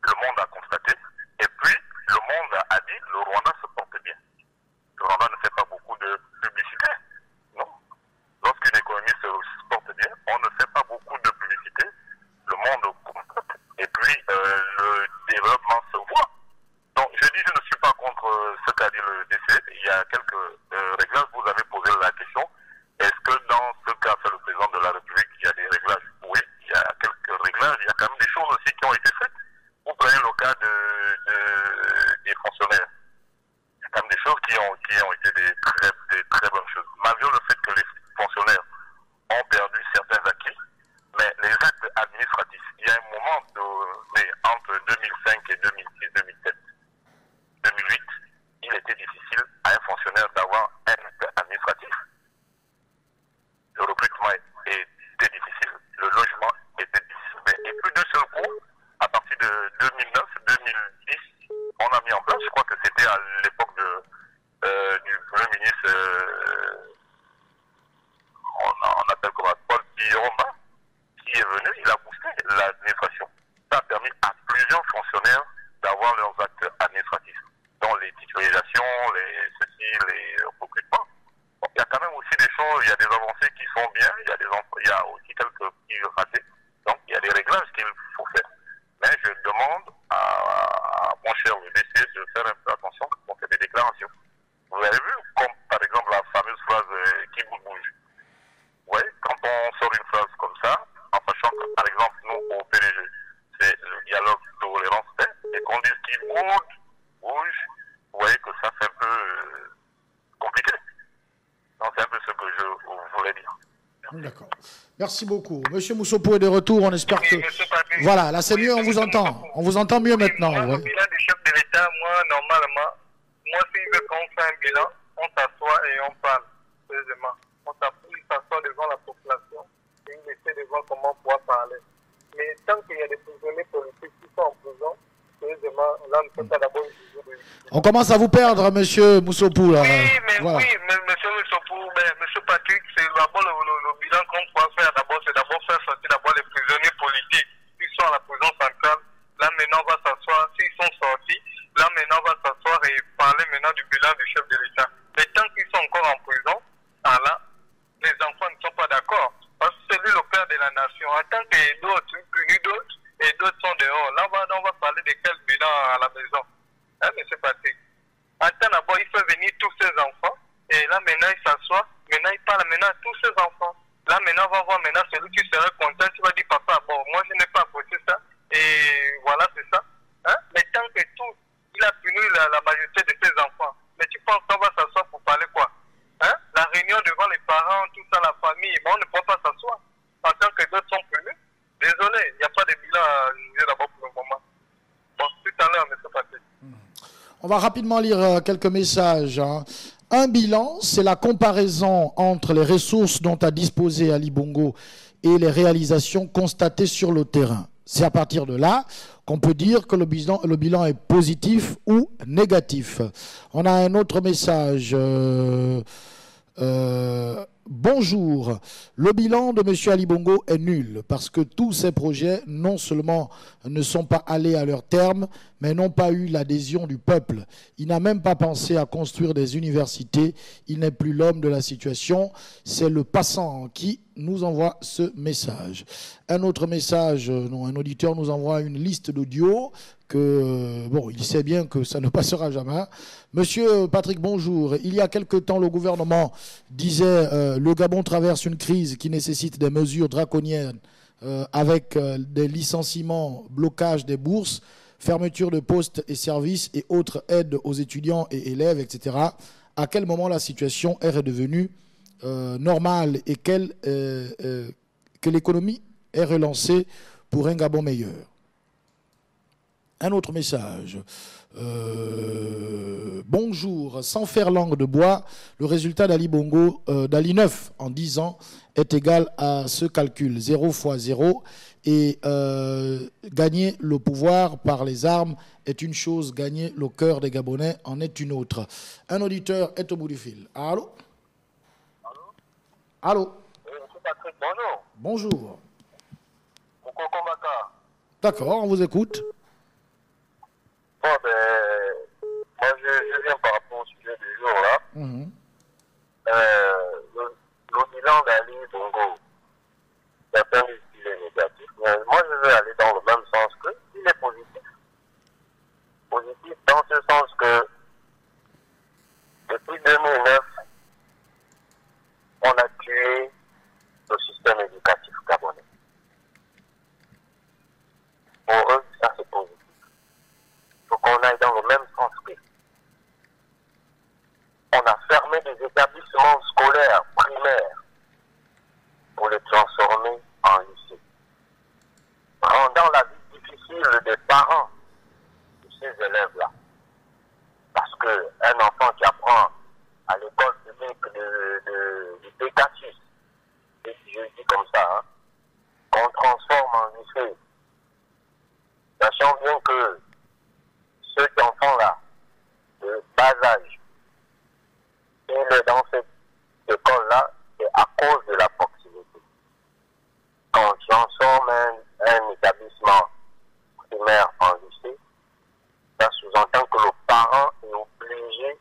Le monde a constaté. Et puis, le monde a dit, le Rwanda se porte bien. Le Rwanda ne fait pas beaucoup de publicité. Non. Lorsqu'une économie se porte bien, on ne fait pas beaucoup de publicité. Le monde constate. Et puis, le développement se voit. Donc, je dis, je ne suis pas contre ce qu'a dit le DC. Il y a quelques réglages. Vous avez posé la question. Est-ce que dans ce qu'a fait le président de la République, il y a des réglages? Oui, il y a quelques réglages. Il y a quand même des choses aussi qui ont été faites. Vous prenez le cas des fonctionnaires. Il y a quand même des choses qui ont été des très bonnes choses. Malgré le fait que les fonctionnaires ont perdu certains acquis, mais les actes administratifs, il y a un moment donné, entre 2005 et 2006, 2007, 2008, il était difficile à un fonctionnaire d'avoir un acte administratif. Le recrutement était difficile, le logement était difficile. Mais et puis d'un seul coup, à partir de 2009, 2010, on a mis en place, je crois que c'était à l'époque du Premier ministre, on appelle comme Paul Biromba, qui est venu, il a boosté l'administration. Ça a permis à plusieurs fonctionnaires d'avoir leurs actes administratifs, dont les titularisations, les recrutements. Donc, il y a quand même aussi des choses, il y a des avancées qui sont bien, il y a aussi quelques petits ratés. Donc il y a des réglages qu'il faut faire. Mais je demande à mon cher DC de faire un peu attention quand on fait des déclarations. Vous avez vu, comme par exemple la fameuse phrase qui bouge. Oui, quand on sort une phrase comme ça, en sachant que par exemple nous au PDG, c'est le dialogue tolérance paix, et qu'on dise qu'il bouge, vous voyez que ça fait un peu compliqué. Donc c'est un peu ce que je voulais dire. D'accord. Merci beaucoup. Monsieur Moussopo est de retour, on espère que... Voilà, là c'est mieux, on vous entend. On vous entend mieux maintenant. Moi, le bilan du chef de l'État, moi, normalement, s'il veut qu'on fasse un bilan, on s'assoit et on parle. Sérieusement. On s'assoit devant la population et il essaie de voir comment on pourra parler. Mais tant qu'il y a des prisonniers politiques qui sont en prison, sérieusement, là, on ne peut pas d'abord juger. On commence à vous perdre, monsieur Moussopo. Là. Oui, mais voilà. oui, mais monsieur Moussopo, monsieur Patrick, c'est d'abord le bilan qu'on pourra faire d'abord, c'est d'abord faire sortir d'abord les prisonniers politiques qui sont à la prison centrale. Là, maintenant, on va s'asseoir, s'ils sont sortis, là, maintenant, on va s'asseoir et parler maintenant du bilan du chef de l'État. Mais tant qu'ils sont encore en prison, là, les enfants ne sont pas d'accord. Parce que c'est lui le père de la nation. En tant que d'autres, punis d'autres, et d'autres sont dehors. Là, on va parler de quel bilan à la maison. Hein, monsieur Patrick? Attends, d'abord, il fait venir tous ses enfants. Et là, maintenant, il s'assoit. Maintenant, il parle maintenant à tous ses enfants. Là, maintenant, on va voir maintenant celui qui serait content. Tu vas dire, papa, bon, moi, je n'ai pas approché ça. Et voilà, c'est ça. Hein? Mais tant que tout, il a puni la majorité de ses enfants. Mais tu penses qu'on va s'asseoir pour parler quoi? Hein? La réunion devant les parents, tout ça, la famille, bon, on ne peut pas s'asseoir. En tant que d'autres sont punis. Désolé, il n'y a pas de bilan à juger d'abord pour le moment. Bon, tout à l'heure, monsieur Patrick. On va rapidement lire quelques messages. Hein. Un bilan, c'est la comparaison entre les ressources dont a disposé Ali Bongo et les réalisations constatées sur le terrain. C'est à partir de là qu'on peut dire que le bilan est positif ou négatif. On a un autre message. Bonjour, le bilan de M. Ali Bongo est nul parce que tous ces projets non seulement ne sont pas allés à leur terme, mais n'ont pas eu l'adhésion du peuple. Il n'a même pas pensé à construire des universités. Il n'est plus l'homme de la situation. C'est le passant qui nous envoie ce message. Un autre message, un auditeur nous envoie une liste d'audio que, bon, il sait bien que ça ne passera jamais. Monsieur Patrick, bonjour. Il y a quelque temps, le gouvernement disait le Gabon traverse une crise qui nécessite des mesures draconiennes avec des licenciements, blocage des bourses, fermeture de postes et services et autres aides aux étudiants et élèves, etc. À quel moment la situation est redevenue normale et que l'économie est relancée pour un Gabon meilleur? Un autre message. Bonjour, sans faire langue de bois, le résultat d'Ali Bongo, d'Ali 9 en 10 ans est égal à ce calcul, 0 fois 0. Et gagner le pouvoir par les armes est une chose, gagner le cœur des Gabonais en est une autre. Un auditeur est au bout du fil. Allô? Allô? Allô? Oui, monsieur Patrick, bonjour. Bonjour. Pourquoi combattant? D'accord, on vous écoute. Bon, ben, moi je viens par rapport au sujet du jour là. Le bilan d'Ali Bongo, certains disent qu'il est négatif, mais moi je veux aller dans le même sens que il est positif. Positif dans ce sens que depuis 2009, on a tué le système éducatif gabonais. Pour eux, ça c'est positif. Il faut qu'on aille dans le même sens que on a fermé des établissements scolaires primaires pour les transformer en lycée, rendant la vie difficile des parents de ces élèves-là. Parce qu'un enfant qui apprend à l'école publique du PK6, et je dis comme ça, hein, qu'on transforme en lycée, sachant bien que cet enfant-là, de bas âge, il est dans cette école-là, c'est à cause de la proximité. Quand on transforme un établissement primaire en lycée, ça sous-entend que le parent est obligé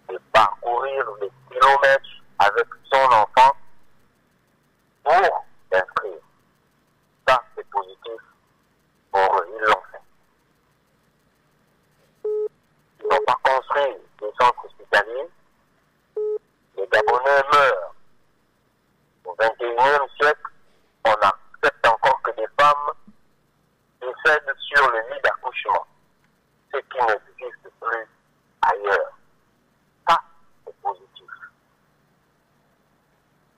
de parcourir des kilomètres avec son enfant pour s'inscrire. Ça, c'est positif pour eux, ils l'ont fait. Ils n'ont pas construit des centres hospitaliers. Les Gabonais meurent. Au XXIe siècle, on accepte encore que des femmes décèdent sur le lit d'accouchement, ce qui n'existe plus ailleurs. Ça, c'est positif.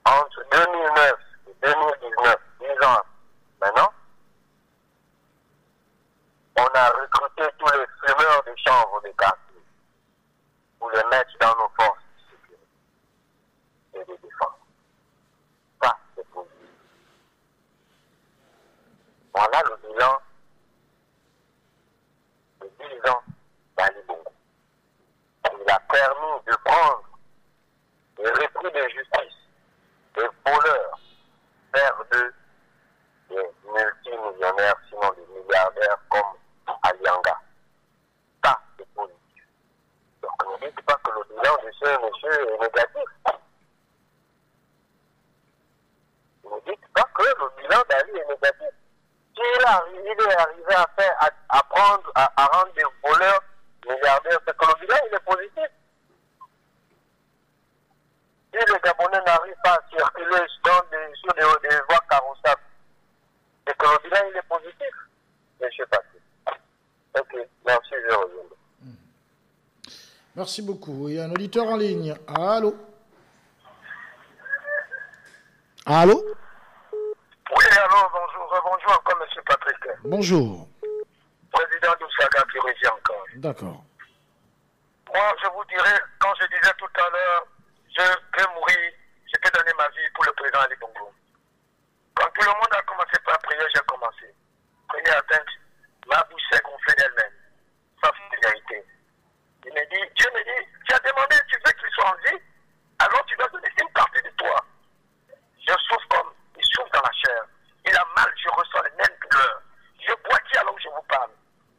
Entre 2009 et 2019, 10 ans maintenant, on a recruté tous les fumeurs de chanvre des quartiers pour les mettre dans nos forces de sécurité et de défense. Ça, c'est positif. Voilà le bilan de 10 ans d'Ali Bongo. Il a permis de prendre les repris de justice, des voleurs, faire d'eux des multimillionnaires, sinon des milliardaires comme Alianga. Ça, c'est positif. Donc ne dites pas que le bilan de ce monsieur est négatif. Ne dites pas que le bilan d'Ali est négatif. S'il est arrivé à rendre des voleurs milliardaires, c'est que le bilan il est positif. Si les Gabonais n'arrivent pas à circuler sur des voies carrossables, c'est que le bilan il est positif. Monsieur Patrick. Ok, merci, je reviens. Merci beaucoup. Il y a un auditeur en ligne. Allô? Allô? Oui, alors bonjour. Bonjour encore, monsieur Patrick. Bonjour. Président d'Oussaga qui revient encore. D'accord. Moi, je vous dirais, quand je disais tout à l'heure, je vais mourir, je peux donner ma vie pour le président Ali Bongo. Quand tout le monde a commencé par prier, j'ai commencé. Prenez atteinte, ma bouche s'est gonflée d'elle-même. Ça, c'est la vérité. Dieu me dit, tu as demandé, tu veux qu'il soit en vie, alors tu dois donner une partie de toi. Je souffre comme, il souffre dans la chair. Il a mal, je ressens les mêmes douleurs. Je boitis alors que je vous parle.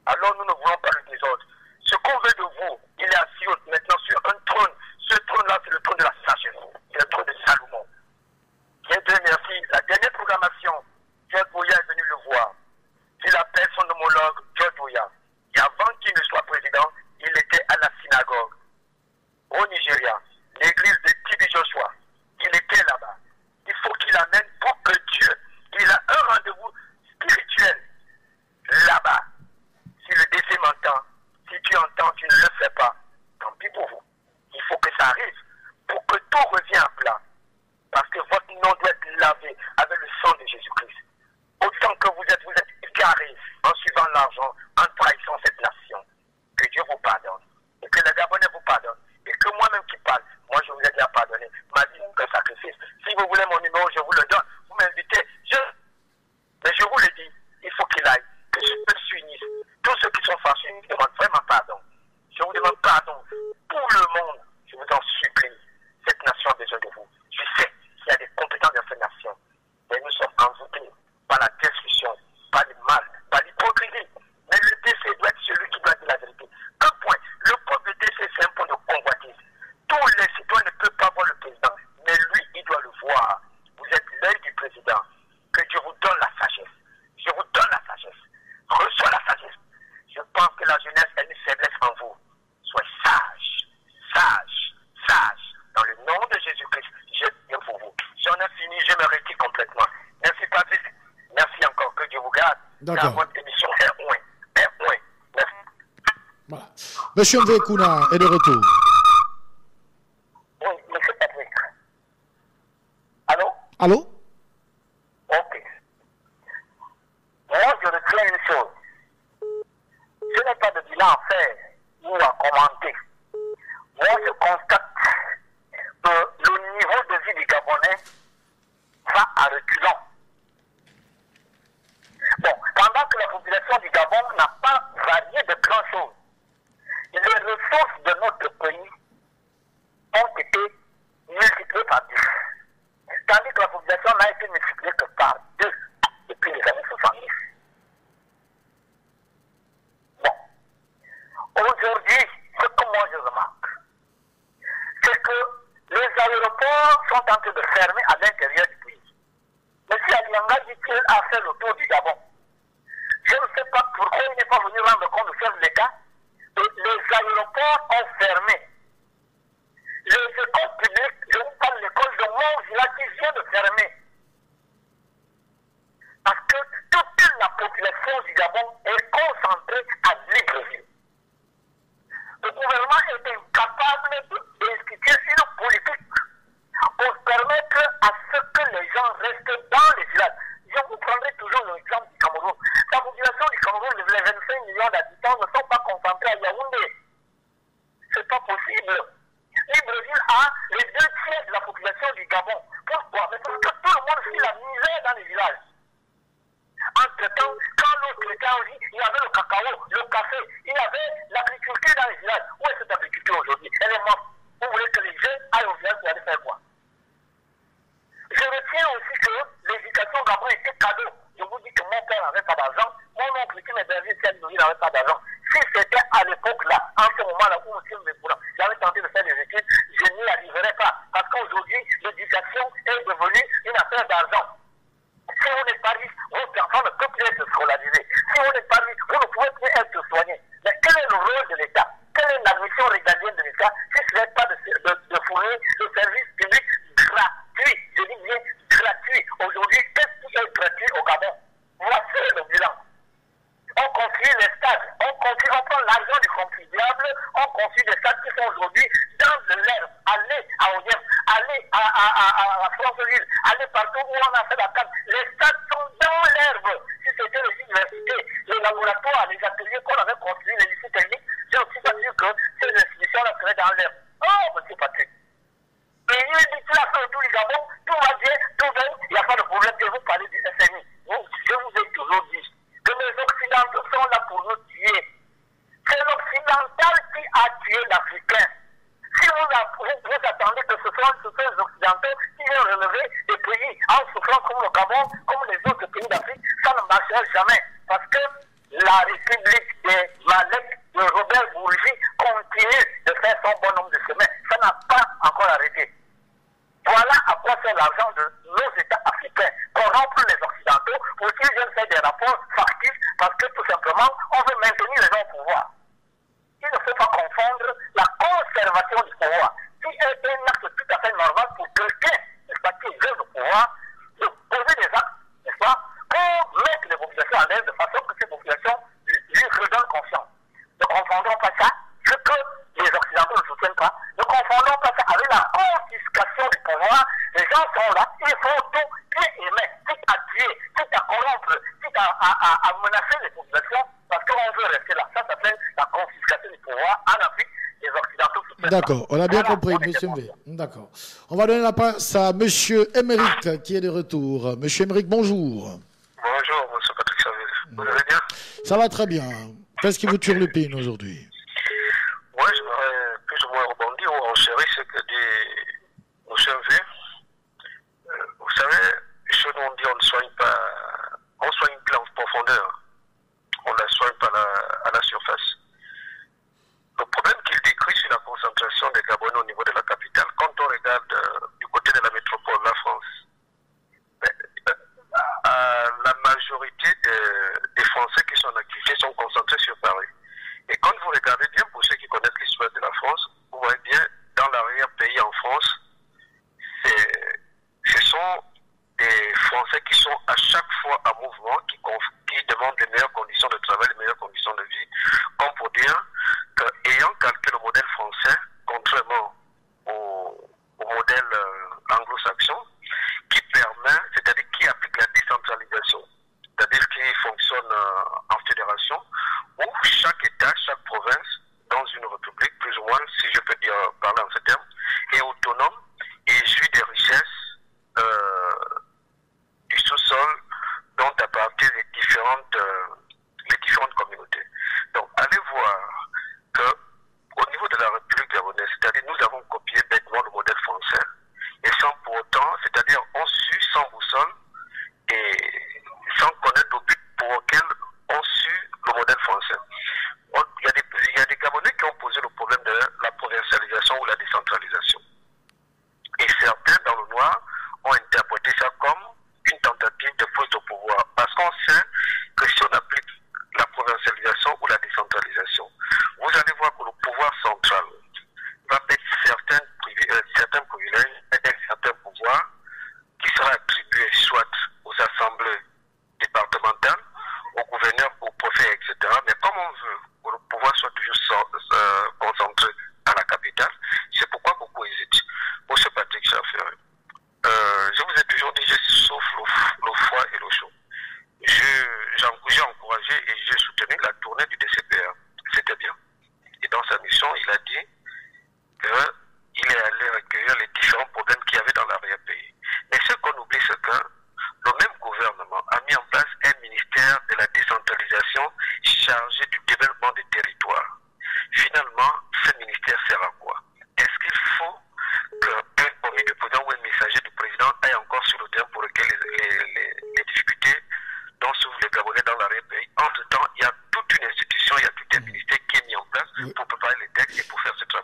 Alors nous ne voulons pas le désordre. Ce qu'on veut de vous, il est assis maintenant sur un trône. Ce trône-là, c'est le trône de la sagesse. C'est le trône de Salomon. Bien Dieu merci. La dernière programmation, George Weah est venu le voir. Il appelle son homologue, George Weah. D'accord. votre émission. Oui. Merci. Voilà. Monsieur Mvekuna est de retour. Oui, monsieur Patrick. Allô? Allô? Ok. Moi, je retiens une chose. Je n'ai pas de bilan à faire ou à commenter. Moi, je constate que le niveau de vie du Gabonais va à reculons. Bon, pendant que la population du Gabon n'a pas varié de grand-chose, les ressources de notre pays ont été multipliées par 10. Tandis que la population n'a été multipliée que par 2 depuis les années 70. Bon. Aujourd'hui, ce que moi je remarque, c'est que les aéroports sont en train de fermer à l'intérieur du pays. M. Alianga dit qu'il a fait le tour du Gabon. Je ne sais pas pourquoi il n'est pas venu rendre compte de chef de l'État. Les aéroports ont fermé. Les écoles publiques, je vous parle de l'école de mon village qui vient de fermer. Parce que toute la population du Gabon est concentrée à Libreville. Le gouvernement est incapable d'instituer une politique pour permettre à ce que les gens restent dans les villages. Je vous prendrai toujours l'exemple du Cameroun. La population du Cameroun, les 25 millions d'habitants, ne sont pas concentrés à Yaoundé. C'est pas possible. Libreville a les 2/3 de la population du Gabon. Pourquoi? Mais parce que tout le monde vit la misère dans les villages. Entre-temps, quand l'autre était en vie, il y avait le cacao, le café, il y avait l'agriculture dans les villages. Où est cette agriculture aujourd'hui? Elle est morte. Vous voulez que les jeunes aillent au village pour aller faire quoi? Je retiens aussi que l'éducation au Gabon était cadeau. Je vous dis que mon père n'avait pas d'argent, mon oncle qui m'hébergeait ici à Libreville n'avait pas d'argent. Si c'était à l'époque-là, en ce moment-là où M. Mvekuna, j'avais tenté de faire des études, je n'y arriverais pas. Parce qu'aujourd'hui, l'éducation est devenue une affaire d'argent. Si vous n'êtes pas riche, votre enfant ne peut plus être scolarisé. Si vous n'êtes pas riche, vous ne pouvez plus être soigné. Mais quel est le rôle de l'État? Quelle est la mission régalienne de l'État si ce n'est pas de fournir le service public gratuit? Je dis bien gratuit. Aujourd'hui, qu'est-ce qui est gratuit au Gabon? Voici le bilan. On construit les stades, on prend l'argent du contribuable, on construit des stades qui sont aujourd'hui dans de l'herbe. Allez à Oyem, allez à Franceville, allez partout où on a fait la carte. Les stades sont dans l'herbe. Si c'était les universités, les laboratoires, les ateliers qu'on avait construits, les lycées techniques, je ne suis pas sûr que ces institutions-là seraient dans l'herbe. Oh, M. Patrick. Et il dit qu'il a fait autour du Gabon, tout va bien, tout va, il n'y a pas de problème. Et vous parlez du FMI. Je vous ai toujours dit que les Occidentaux sont là pour nous tuer. C'est l'Occidental qui a tué l'Africain. Si vous attendez que ce soit les Occidentaux qui viennent relever des pays en souffrant comme le Gabon, comme les autres pays d'Afrique, ça ne marchera jamais. Parce que la République des Malek de Robert Bourgi continue de faire son bon nombre de chemin. Ça n'a pas encore arrêté. Voilà à quoi sert l'argent de nos États africains. Corrompre les Occidentaux pour qu'ils viennent faire des rapports factifs parce que tout simplement, on veut maintenir les gens au pouvoir. Il ne faut pas confondre la conservation du pouvoir, qui est un acte tout à fait normal pour quelqu'un, n'est-ce pas, qui veut le pouvoir, de poser des actes, n'est-ce pas, pour mettre les populations à l'aise de façon que ces populations lui redonnent confiance. Ne confondons pas ça, ce que les Occidentaux ne soutiennent pas, ne confondons pas ça avec la confiscation du pouvoir. Les gens sont là, ils font tout, pied et main, quitte à tuer, quitte à corrompre, quitte à menacer les populations, parce qu'on veut rester là. Ça s'appelle la confiscation du pouvoir en Afrique. Les Occidentaux soutiennent. D'accord, on a bien compris, monsieur Mvé. D'accord. On va donner la place à monsieur Émeric qui est de retour. Monsieur Émeric, bonjour. Bonjour, monsieur Patrick Saville. Vous allez bien? Ça va très bien. Qu'est-ce qui vous turlupine aujourd'hui? Moi, j'aimerais plus ou moins rebondir ou enchérir ce que dit monsieur Mvé. Vous savez, chez nous on dit on ne soigne pas, on soigne plus en profondeur. On ne la soigne pas à la surface. Le problème qu'il décrit, c'est la concentration des Gabonais au niveau de la capitale. Quand on regarde du côté de la métropole, la France, la majorité des Français qui sont en activité sont concentrés sur Paris. Et quand vous regardez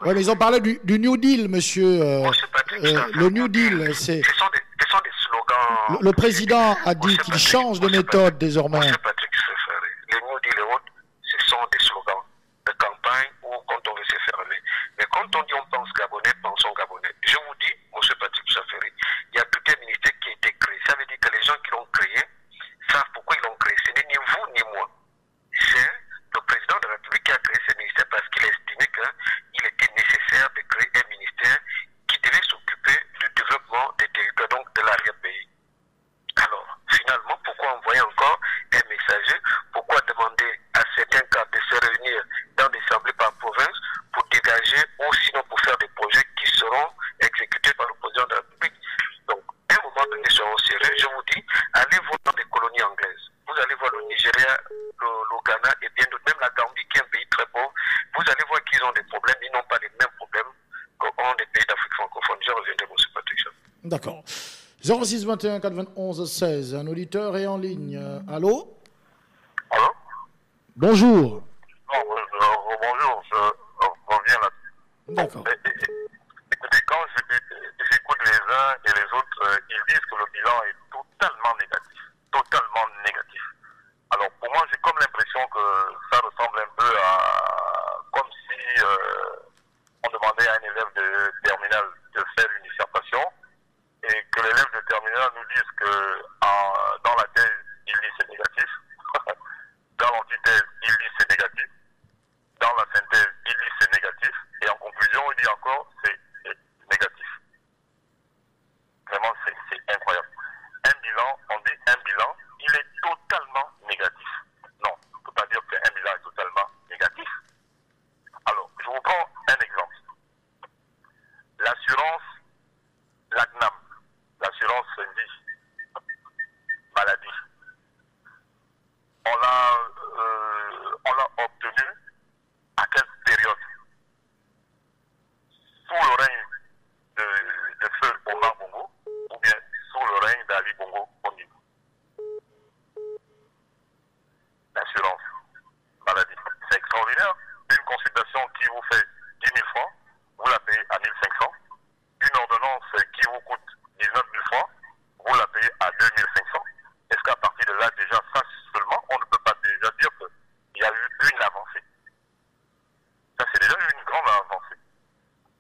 Oui, mais ils ont parlé du New Deal, monsieur. Monsieur Patrick, Le New Deal, c'est... Ce sont des slogans. Le président a dit qu'il change de méthode désormais. Monsieur Patrick Seferi, le New Deal et autres, ce sont des slogans de campagne ou quand on veut se fermer. Mais quand on dit on pense gabonais, pensons gabonais. Je vous dis, monsieur Patrick Seferi, il y a tout un ministère qui a été créé. Ça veut dire que les gens qui l'ont créé savent pourquoi ils l'ont créé. Ce n'est ni vous ni moi. C'est le président de la République qui a créé ce ministère parce qu'il estimait qu'il était nécessaire de créer un ministère qui devait s'occuper du développement des territoires, donc de l'arrière-pays. Alors, finalement, pourquoi envoyer encore un messager? Pourquoi demander à certains cas de se réunir dans des assemblées par province pour dégager ou sinon pour faire des projets qui seront exécutés par le président de la République? Donc, à un moment donné, soyons sérieux, je vous dis, allez voir dans des colonies anglaises. Vous allez voir le Nigeria, le Ghana et bien d'autres, même la Gambie qui est un pays très pauvre. Vous allez voir qu'ils ont des problèmes, ils n'ont pas les mêmes problèmes qu'ont des pays d'Afrique francophone. Je reviendrai, M. Patrick. D'accord. 06 21 91 16, un auditeur est en ligne. Allô? Allô? Bonjour. Non, bonjour, je reviens là-dessus. D'accord. Écoutez, quand j'écoute les uns et les autres, ils disent que le bilan est totalement négatif. Totalement négatif. Alors pour moi, j'ai comme l'impression que ça ressemble un peu à comme si on demandait à un élève de terminale de faire une dissertation et que l'élève de terminale nous dise que dans la thèse, il dit c'est négatif, dans l'antithèse, il dit c'est négatif, dans la synthèse, il dit c'est négatif, et en conclusion, il dit encore c'est négatif. Vraiment, c'est incroyable. Un bilan, on dit un bilan, il est totalement négatif. Non, on ne peut pas dire qu'un bilan est totalement négatif. Alors, je vous prends un exemple. L'assurance, l'ACNAM, l'assurance vie, maladie. On l'a obtenu à quelle période? Sous le règne de feu Omar Bongo ou bien sous le règne d'Ali Bongo Ondimba? L'assurance maladie, c'est extraordinaire. Une consultation qui vous fait 10 000 francs, vous la payez à 1 500. Une ordonnance qui vous coûte 19 000 francs, vous la payez à 2 500. Est-ce qu'à partir de là, déjà, ça seulement, on ne peut pas déjà dire qu'il y a eu une avancée? Ça, c'est déjà une grande avancée.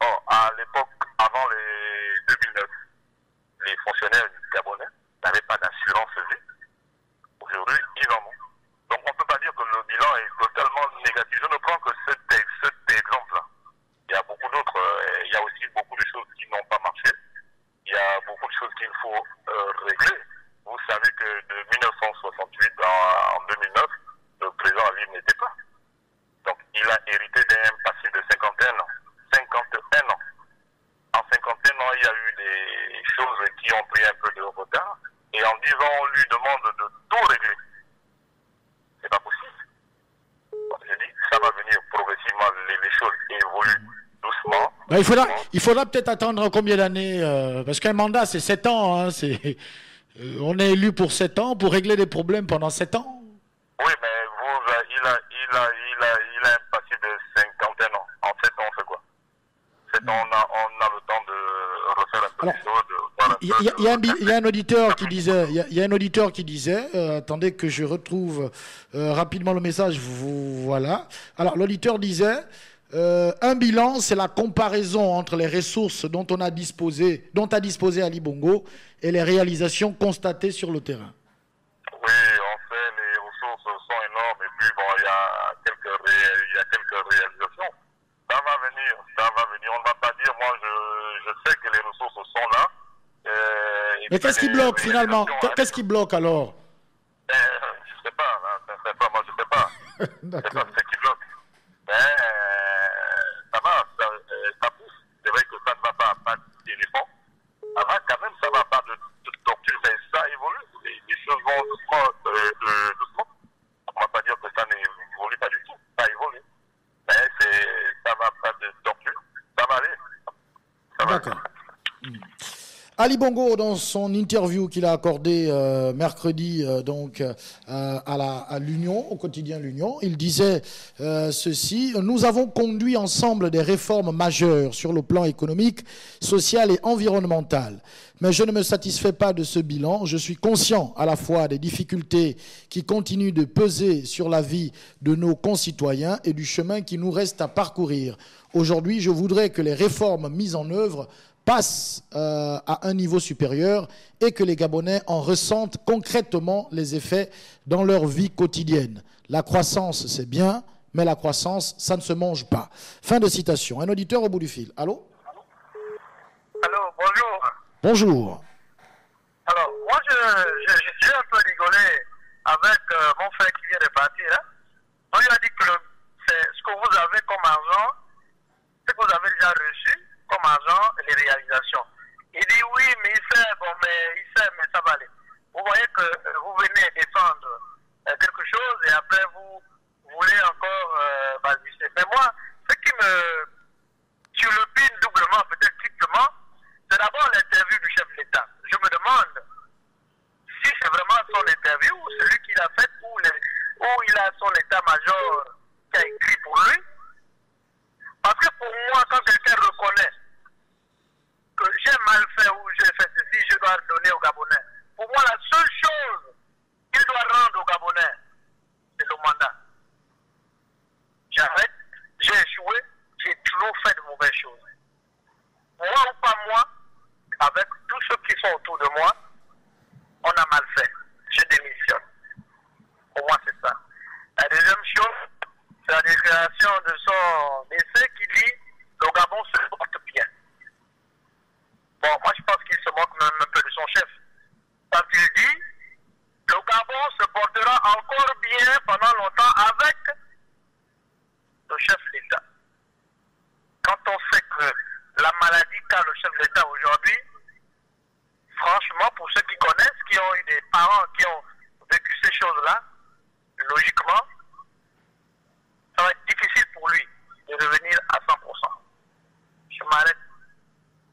Or, à l'époque, avant les 2009, les fonctionnaires gabonais n'avaient pas d'assurance vie. Aujourd'hui, ils en ont. Donc, on ne peut pas dire que le bilan est totalement négatif. Je ne prends que cet exemple-là. Il y a beaucoup d'autres, il y a aussi beaucoup de choses qui n'ont pas marché. Il y a beaucoup de choses qu'il faut régler. Vous savez que de 1968 en 2009, le président Ali n'était pas. Donc, il a hérité d'un passif de 51 ans. 51 ans. En 51 ans, il y a eu des choses qui ont pris un peu de retard. Et en 10 ans, on lui demande de tout régler. C'est pas possible. Comme je dis, ça va venir progressivement, les choses évoluent doucement. Il faudra peut-être attendre combien d'années parce qu'un mandat, c'est 7 ans. Hein, on est élu pour 7 ans, pour régler des problèmes pendant 7 ans. Oui, mais il a un passif de 51 ans. En 7 ans, on fait quoi? 7 ans, on a le temps de refaire un peu les choses. Il y a un auditeur qui disait, attendez que je retrouve rapidement le message, voilà. Alors, l'auditeur disait, un bilan, c'est la comparaison entre les ressources dont a disposé Ali Bongo et les réalisations constatées sur le terrain. Oui, on sait, les ressources sont énormes et puis bon, il y a quelques réalisations. Ça va venir. On ne va pas dire, moi je sais que les ressources sont là. Mais qu'est-ce qui bloque finalement? Qu'est-ce qui bloque alors? Je ne sais pas, moi je ne sais pas. Je ne sais pas ce qui bloque. Mais ça va, ça pousse. C'est vrai que ça ne va pas d'éléphant. Ça va quand même, ça va pas de torture, mais ça évolue. Les choses vont doucement. On ne va pas dire que ça n'évolue pas du tout. Ça évolue. Mais ça va pas de torture. Ça va aller. D'accord. Ali Bongo, dans son interview qu'il a accordé mercredi à l'Union, au quotidien L'Union, il disait ceci: nous avons conduit ensemble des réformes majeures sur le plan économique, social et environnemental. Mais je ne me satisfais pas de ce bilan. Je suis conscient à la fois des difficultés qui continuent de peser sur la vie de nos concitoyens et du chemin qui nous reste à parcourir. Aujourd'hui, je voudrais que les réformes mises en œuvre passent à un niveau supérieur et que les Gabonais en ressentent concrètement les effets dans leur vie quotidienne. La croissance, c'est bien, mais la croissance, ça ne se mange pas. Fin de citation. Un auditeur au bout du fil. Allô? Allô, bonjour. Bonjour. Alors, moi, je suis un peu rigolé avec mon frère qui vient de partir. Hein. On lui a dit que c'est ce que vous avez comme argent, ce que vous avez déjà reçu comme argent et les réalisations. Il dit oui, mais il sait, mais ça va aller. Vous voyez que vous venez défendre quelque chose et après vous voulez encore basiser. Mais moi, ce qui me turlupine doublement, peut-être triplement, c'est d'abord l'interview du chef de l'État. Je me demande si c'est vraiment son interview ou celui qu'il a fait où il a son état-major qui a écrit pour lui. Parce que pour moi, quand quelqu'un reconnaît que j'ai mal fait ou j'ai fait ceci, je dois donner aux Gabonais. Pour moi, la seule chose qu'il doit rendre aux Gabonais, c'est le mandat. J'arrête, j'ai échoué, j'ai trop fait de mauvaises choses. Moi ou pas moi, avec tous ceux qui sont autour de moi, on a mal fait. Je démissionne. Pour moi, c'est ça. La deuxième chose, c'est la déclaration de son décès qui dit « Le Gabon se porte bien ». Bon, moi, je pense qu'il se moque même un peu de son chef. Quand il dit « Le Gabon se portera encore bien pendant longtemps avec le chef de l'État ». Quand on sait que la maladie qu'a le chef de l'État aujourd'hui, franchement, pour ceux qui connaissent, qui ont eu des parents qui ont vécu ces choses-là, logiquement, ça va être difficile pour lui de revenir à 100%. Je m'arrête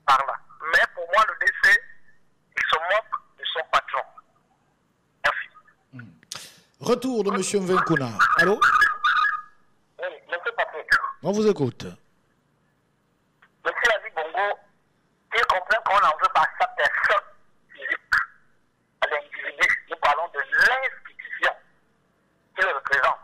par là. Mais pour moi, le décès, il se moque de son patron. Merci. Retour de M. Mvenkuna. Allô? Oui, M. Patrick. On vous écoute. M. Ali Bongo, il comprend qu'on n'en veut pas sa personne physique, à l'individu. Nous parlons de l'institution qui le représente.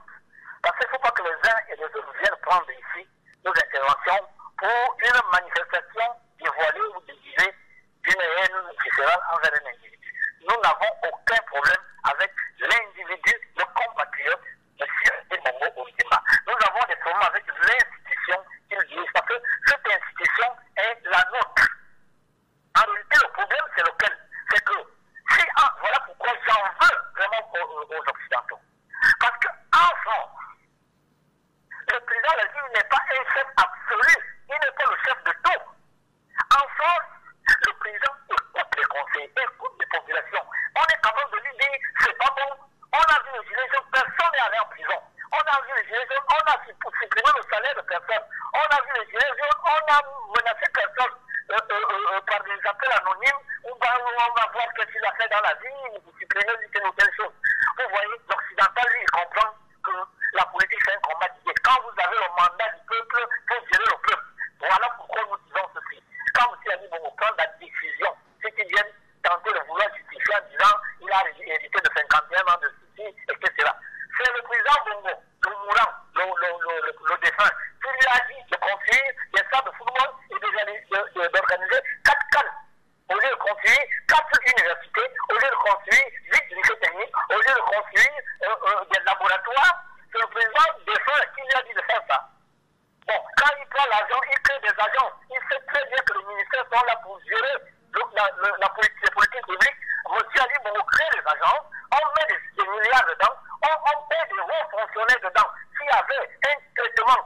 Parce qu'il ne faut pas que les uns et les autres viennent prendre ici nos interventions pour une manifestation dévoilée ou déguisée d'une haine viscérale envers un individu. Nous n'avons aucun problème avec l'individu, le compatriote, M. Bongo Ondimba. Nous avons des problèmes avec l'institution qui le dirige, parce que cette institution est la nôtre. En réalité, le problème, c'est lequel? C'est que, voilà pourquoi j'en veux vraiment aux Occidentaux. Parce qu'en France, le président l'a dit, il n'est pas un chef absolu, il n'est pas le chef de tout. En France, le président écoute les conseils, écoute les populations. On est capable de lui dire, c'est pas bon. On a vu les gilets jaunes, personne n'est allé en prison. On a vu les gilets jaunes, on a supprimé le salaire de personne. On a vu les gilets jaunes, on a menacé personne par des appels anonymes. On va voir ce qu'il a fait dans la vie, vous supprimez telle ou telle chose. Vous voyez, l'occidental, lui, il comprend que la politique, c'est un combat d'idées. Quand vous avez le mandat du peuple, il faut gérer le peuple. Voilà pourquoi nous disons ceci. Quand M. Ali Bongo prend la décision, ceux qui viennent tenter de vouloir justifier en disant il a hérité de 51 ans de ceci, etc. C'est le président Bongo, le mourant, le défunt, qui lui a dit de construire des salles de football et d'organiser 4 cannes. Au lieu de construire 4 universités, au lieu de construire 8 lycées techniques, au lieu de construire des laboratoires, c'est le président défunt qui lui a dit de faire ça. Bon, quand il prend l'argent, il crée des agents. Il sait très bien que les ministères sont là pour gérer les politiques publiques. Monsieur Ali Bongo crée les agents, on met des milliards dedans, on paie des hauts fonctionnaires dedans. S'il y avait un traitement,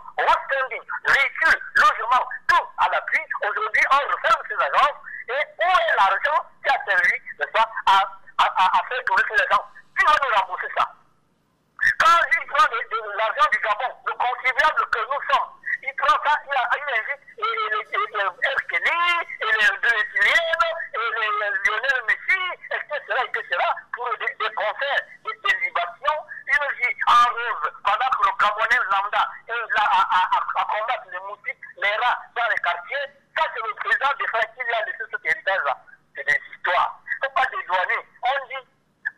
standing, véhicule, logement, tout à l'appui, aujourd'hui on referme ces agences. Et où est l'argent qui a servi, n'est-ce pas, à faire tourner ces gens? Qui va nous rembourser ça? Quand il prend l'argent du Gabon, le contribuable que nous sommes, il prend ça, il invite les Erkeli, et les Brésiliennes, et les à combattre les moustiques, les rats dans les quartiers. Ça, c'est le président de France qui lui a laissé cet héritage-là. C'est des histoires. Il ne faut pas dédouaner. On dit,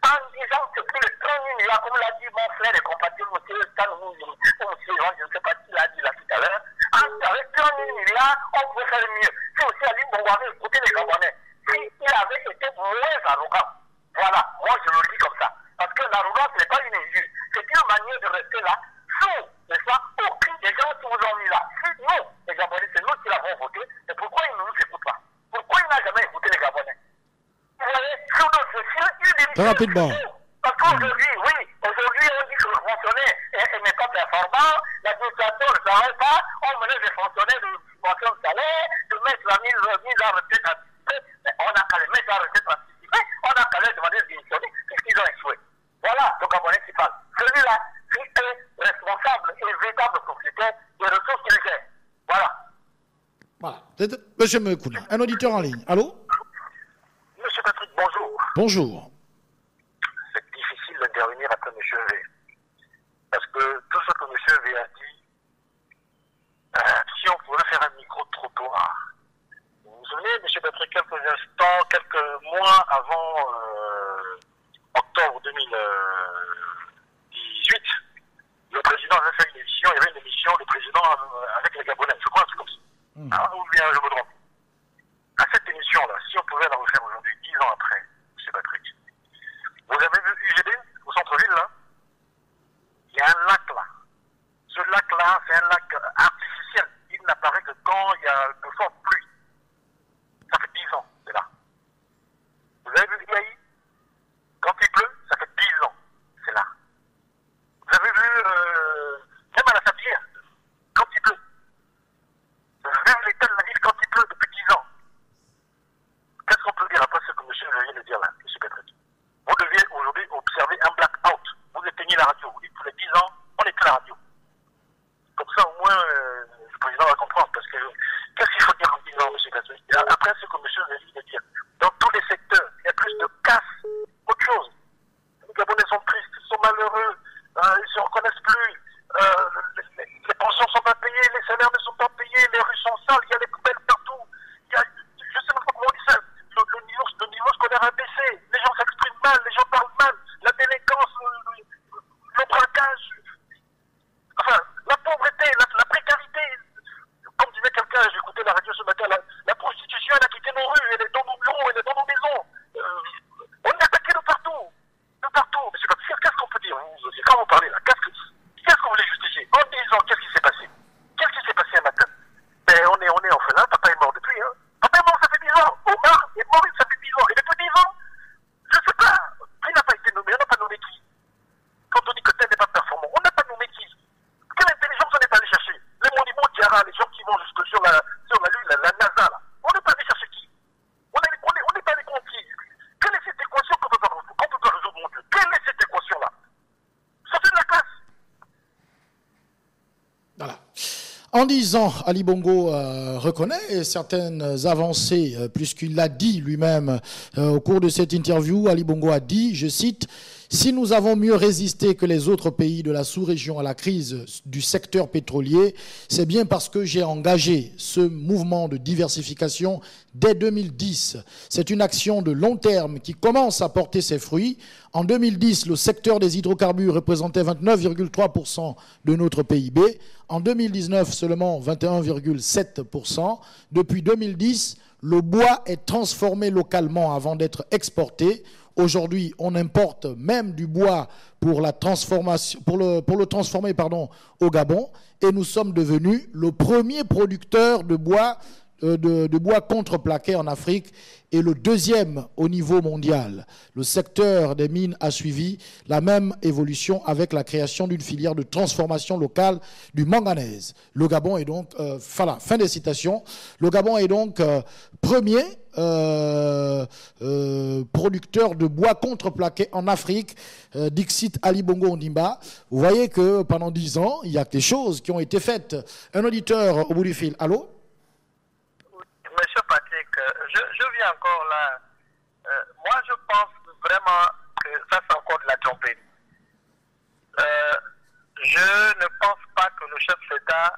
en disant que plus de 30 000 milliards, comme l'a dit mon frère et compatriote, M. Stanou, ou M. Ivan, je ne sais pas qui l'a dit là tout à l'heure, avec 30 000 milliards, on pouvait faire mieux. C'est aussi Ali Bongo avait écouté les Gabonais. S'il avait été moins arrogant, voilà, moi je le dis comme ça. Parce que l'arrogance n'est pas une injure. C'est une manière de rester là, sous, n'est-ce pas, au cri des gens qui vous ont mis là. Si nous, les Gabonais, c'est nous qui l'avons voté, et pourquoi ils ne nous écoutent pas? Pourquoi il n'a jamais écouté les Gabonais? Vous voyez, sur notre société, il dit très rapidement. parce qu'aujourd'hui, oui, aujourd'hui on dit que le fonctionnaire n'est pas performant, l'administration ne travaille pas, on menait des fonctionnaires de subvention de salaire, de mettre la mise en retraite anticipée, mais on n'a qu'à les mettre en retraite anticipée, on n'a qu'à les demander de démissionner, puisqu'ils ont échoué. Voilà le Gabonais qui parle. Celui-là, qui est responsable et véritable propriétaire des ressources qu'il gère. Voilà. Voilà. Monsieur Mekouna, un auditeur en ligne. Allô? Monsieur Patrick, bonjour. Bonjour. C'est difficile d'intervenir après M. V. Parce que tout ce que M. V a dit, si on pouvait faire un micro-trottoir. Vous vous souvenez, M. Patrick, quelques instants, quelques mois avant octobre 2018, le président avait fait une émission, il y avait une émission, le président avec les Gabonais, je crois, c'est comme ça. Ou bien je me trompe. À cette émission-là, si on pouvait la refaire aujourd'hui, 10 ans après, M. Patrick, vous avez vu UGB au centre-ville, là? Il y a un lac là. Ce lac-là, c'est un lac artificiel. Il n'apparaît que quand il y a de fortes pluies. Ça fait 10 ans, c'est là. Vous avez vu l'IAI? Quand il pleut, ça fait 10 ans, c'est là. Vous avez vu, même à la Sablière, quand il pleut. Vous avez vu l'état de la ville quand il pleut depuis 10 ans. Qu'est-ce qu'on peut dire après ce que monsieur vient de dire là, M. Patrick? Vous deviez aujourd'hui observer un blackout. Vous éteignez la radio. Vous dites tous les 10 ans, on éteint la radio. Comme ça, au moins, le président va comprendre. Parce que qu'est-ce qu'il faut dire en 10 ans, M. Patrick? Après ce que monsieur vient de dire, dans tous les secteurs, il y a plus de casse, autre chose. Les Gabonais sont tristes, ils sont malheureux, ils ne se reconnaissent plus. Les pensions ne sont pas payées, les salaires ne sont pas payés, les rues sont sales, il y a des poubelles partout. Il y a, je ne sais même pas comment on dit ça. Le niveau scolaire a baissé, les gens s'expriment mal, les gens parlent mal, la délinquance, le braquage, enfin, la pauvreté, la précarité. Comme disait quelqu'un, j'ai écouté la radio ce matin, la prostitution, elle a quitté nos rues, elle est dans nos bureaux, elle est dans nos maisons. On est attaqué de partout. De partout. Mais qu'est-ce qu'on peut dire? Quand vous parlez là, qu'est-ce que vous voulez justifier? En 10 ans, qu'est-ce qui s'est passé? Qu'est-ce qui s'est passé un matin? Ben, on est orphelin, papa est mort depuis, hein. Papa est mort, ça fait 10 ans. Omar est mort, ça fait 10 ans. Et depuis 10 ans, je ne sais pas. Il n'a pas été nommé, on n'a pas nommé qui? Quand on dit que tel n'est pas performant, on n'a pas nommé qui? Quelle intelligence on n'est pas allé chercher? Les monuments Diarra, les gens qui vont jusque sur la Lune, la NASA, là. On n'est pas allé chercher qui? On n'est pas allé contre qui? Quelle est cette équation qu'on peut pas résoudre, mon Dieu? Quelle est cette équation-là? Ça fait de la classe. Voilà. En 10 ans, Ali Bongo reconnaît certaines avancées, puisqu'il l'a dit lui-même au cours de cette interview. Ali Bongo a dit, je cite, « Si nous avons mieux résisté que les autres pays de la sous-région à la crise du secteur pétrolier, c'est bien parce que j'ai engagé ce mouvement de diversification dès 2010. C'est une action de long terme qui commence à porter ses fruits. En 2010, le secteur des hydrocarbures représentait 29,3% de notre PIB. En 2019, seulement 21,7%. Depuis 2010, le bois est transformé localement avant d'être exporté. Aujourd'hui, on importe même du bois pour la transformation, pour le transformer, au Gabon, et nous sommes devenus le premier producteur de bois contreplaqué en Afrique et le deuxième au niveau mondial. Le secteur des mines a suivi la même évolution avec la création d'une filière de transformation locale du manganèse. Le Gabon est donc, fin des citations, le Gabon est donc premier producteur de bois contreplaqué en Afrique, Dixit Ali Bongo Ondimba. Vous voyez que pendant 10 ans, il y a des choses qui ont été faites. Un auditeur au bout du fil. Allô? Monsieur Patrick, je viens encore là. Moi, je pense vraiment que ça, c'est encore de la tromperie. Je ne pense pas que le chef d'État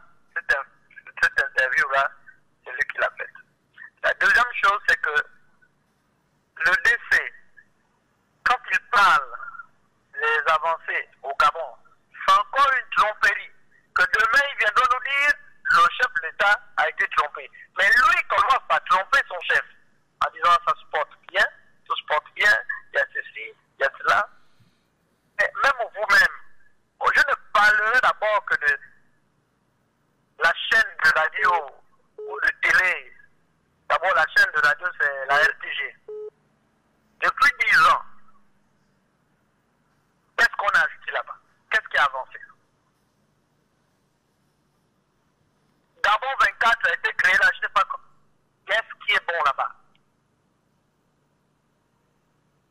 a été trompé. Mais lui commence par tromper son chef en disant ça se porte bien, il y a ceci, il y a cela. Mais même vous-même, je ne parlerai d'abord que de la chaîne de radio ou de télé. D'abord, la chaîne de radio, c'est la RTG. Depuis 10 ans, qu'est-ce qu'on a ajouté là-bas? Qu'est-ce qui a avancé? Gabon 24 a été créé là, je ne sais pas comment. Qu'est-ce qui est bon là-bas?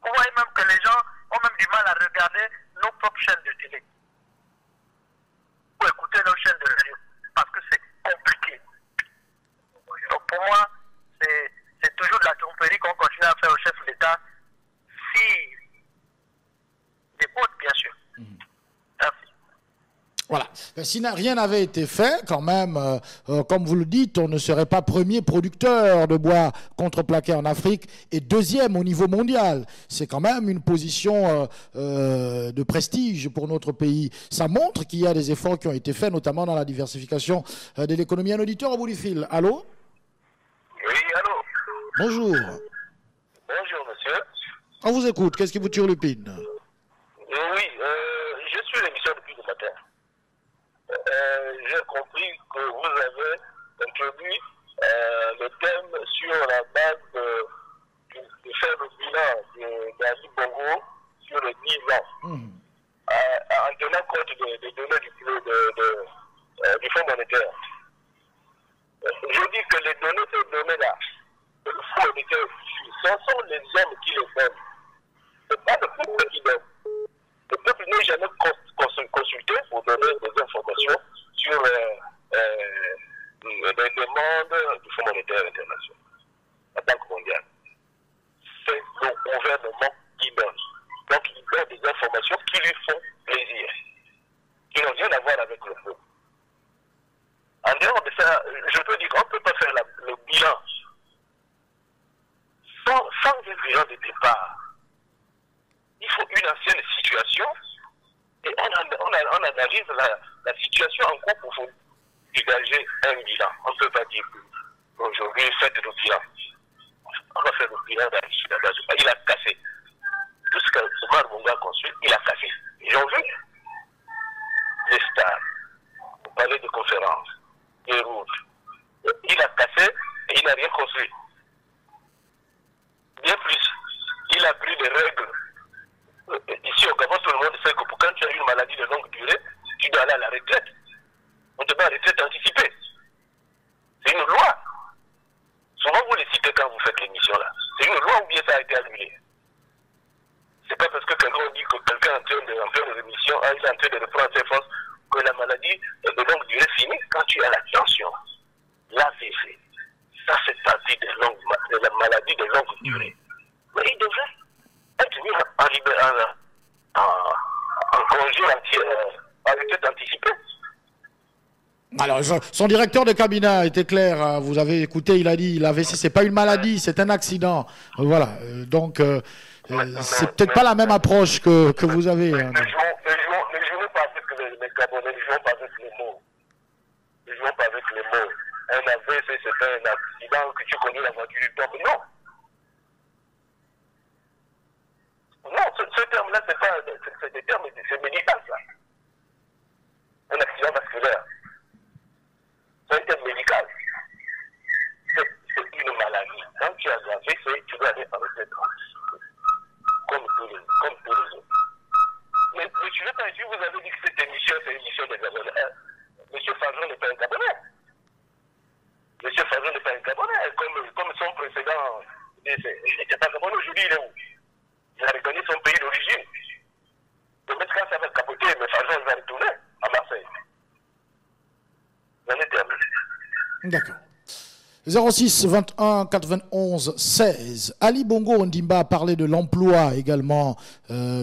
Vous voyez même que les gens ont même du mal à regarder nos propres chaînes de télé. Ou écouter nos chaînes de radio. Parce que c'est compliqué. Donc pour moi, c'est toujours de la tromperie qu'on continue à faire au chef de l'État. Si écoute, bien sûr. Merci. Voilà. Si rien n'avait été fait, quand même, comme vous le dites, on ne serait pas premier producteur de bois contreplaqué en Afrique et deuxième au niveau mondial. C'est quand même une position de prestige pour notre pays. Ça montre qu'il y a des efforts qui ont été faits, notamment dans la diversification de l'économie. Un auditeur au bout du fil. Allô? Oui, allô? Bonjour. Bonjour, monsieur. On vous écoute. Qu'est-ce qui vous turlupine? Oui, je suis l'émission depuis le matin. J'ai compris que vous avez introduit le thème sur la base de faire le bilan d'Ali Bongo sur les 10 ans, en tenant compte des données du Fonds monétaire. Je dis que les données, ces données-là, le Fonds monétaire, ce sont les hommes qui les donnent. Ce n'est pas le peuple qui donne. Le peuple n'est jamais consulté pour donner des informations sur les demandes du Fonds monétaire international, la Banque mondiale. C'est le gouvernement qui donne. Donc il donne des informations qui lui font plaisir, qui n'ont rien à voir avec le peuple. En dehors de ça, je peux dire qu'on ne peut pas faire le bilan sans un bilan de départ. Il faut une ancienne situation et on analyse la situation en cours pour dégager un bilan. On ne peut pas dire qu'aujourd'hui, faites le bilan. On va faire le bilan d'Adjouba. Il a cassé. Tout ce que Omar Bongo a construit, il a cassé. Ils ont vu les stars, vous parlez de conférences, des routes. Il a cassé et il n'a rien construit. Bien plus, il a pris des règles. Ici au Gabon, tout le monde sait que quand tu as une maladie de longue durée, tu dois aller à la retraite. On te met à la retraite anticipée. C'est une loi. Souvent vous les citez quand vous faites l'émission là. C'est une loi ou bien ça a été annulé. C'est pas parce que quelqu'un dit que quelqu'un est en train de rémission, il est en train de reprendre ses forces, que la maladie de longue durée finit. Quand tu as la tension, l'AVC, ça fait partie de la maladie de longue durée. Mais il devrait être mis en congé en retraite anticipée. Alors, son directeur de cabinet était clair. Vous avez écouté, il a dit, l'AVC, c'est pas une maladie, c'est un accident. Voilà. Donc, c'est peut-être pas la même approche que vous avez. Ne jouons pas avec les Gabonais, ne jouons pas avec les mots. Ne jouons pas avec les mots. Un AVC, c'est un accident que tu connais la voiture du tombe. Non. Non, ce terme-là, c'est des termes, c'est médical, ça. Un accident vasculaire. C'est un terme médical. C'est une maladie. Quand tu as un AVC, tu dois aller en retraite comme tous les autres. Mais je ne veux pas dire, vous avez dit que cette émission, c'est une émission des Gabonais. Monsieur Fazon n'est pas un Gabonais. Monsieur Fazon n'est pas un Gabonais. Comme son précédent, il n'était pas Gabonais, aujourd'hui il est où? Il a reconnu son pays d'origine. Donc quand ça va capoter, mais Fazon va retourner à Marseille. J'en ai terminé. D'accord. 06 21 91 16. Ali Bongo Ondimba a parlé de l'emploi également,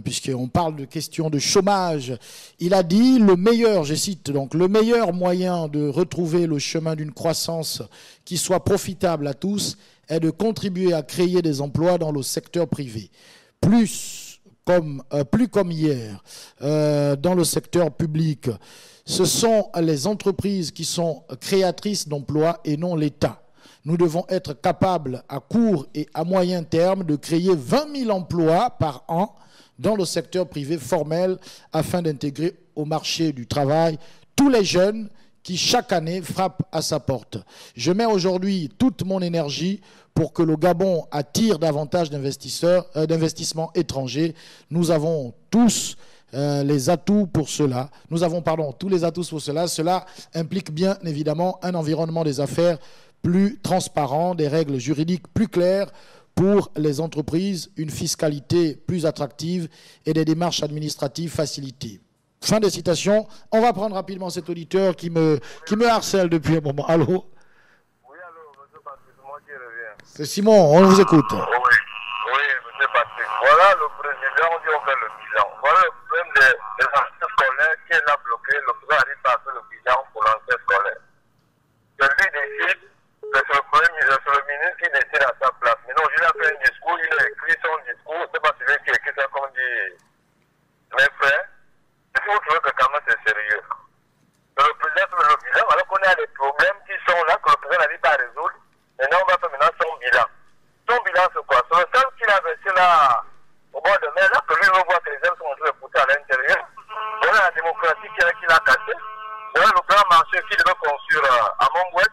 puisqu'on parle de questions de chômage. Il a dit le meilleur, je cite donc, le meilleur moyen de retrouver le chemin d'une croissance qui soit profitable à tous est de contribuer à créer des emplois dans le secteur privé. Plus plus comme hier dans le secteur public. Ce sont les entreprises qui sont créatrices d'emplois et non l'État. Nous devons être capables à court et à moyen terme de créer 20 000 emplois par an dans le secteur privé formel afin d'intégrer au marché du travail tous les jeunes qui chaque année frappent à sa porte. Je mets aujourd'hui toute mon énergie pour que le Gabon attire davantage d'investissements étrangers. Nous avons tous les atouts pour cela. Nous avons, tous les atouts pour cela. Cela implique bien évidemment un environnement des affaires plus transparent, des règles juridiques plus claires pour les entreprises, une fiscalité plus attractive et des démarches administratives facilitées. Fin de citation. On va prendre rapidement cet auditeur qui me harcèle depuis un moment. Allô? Oui, allô, monsieur Patrick, moi qui reviens. C'est Simon, on vous écoute. Oui, monsieur Patrick. Voilà le président, on dit on fait le bilan. Voilà le problème des anciens scolaires qui est là bloqué. Le président arrive pas à faire le bilan pour l'ancien scolaire. Celui décide, c'est le ministre qui décide à sa place. Mais non, il a fait un discours, il a écrit son discours. C'est pas celui qui a écrit ça comme dit mes frères. Il faut trouver que quand même c'est sérieux. Le président fait le bilan, alors qu'on a des problèmes qui sont là, que le président n'arrive pas à résoudre. Maintenant, on va faire maintenant son bilan. Son bilan, c'est quoi? C'est le sens qu'il a versé là, au mois de mai, là, que lui veut voir que les gens sont en train de pousser à l'intérieur. Voilà la démocratie qu'il a cassée. Voilà le grand marché qu'il devait construire à Montbouet.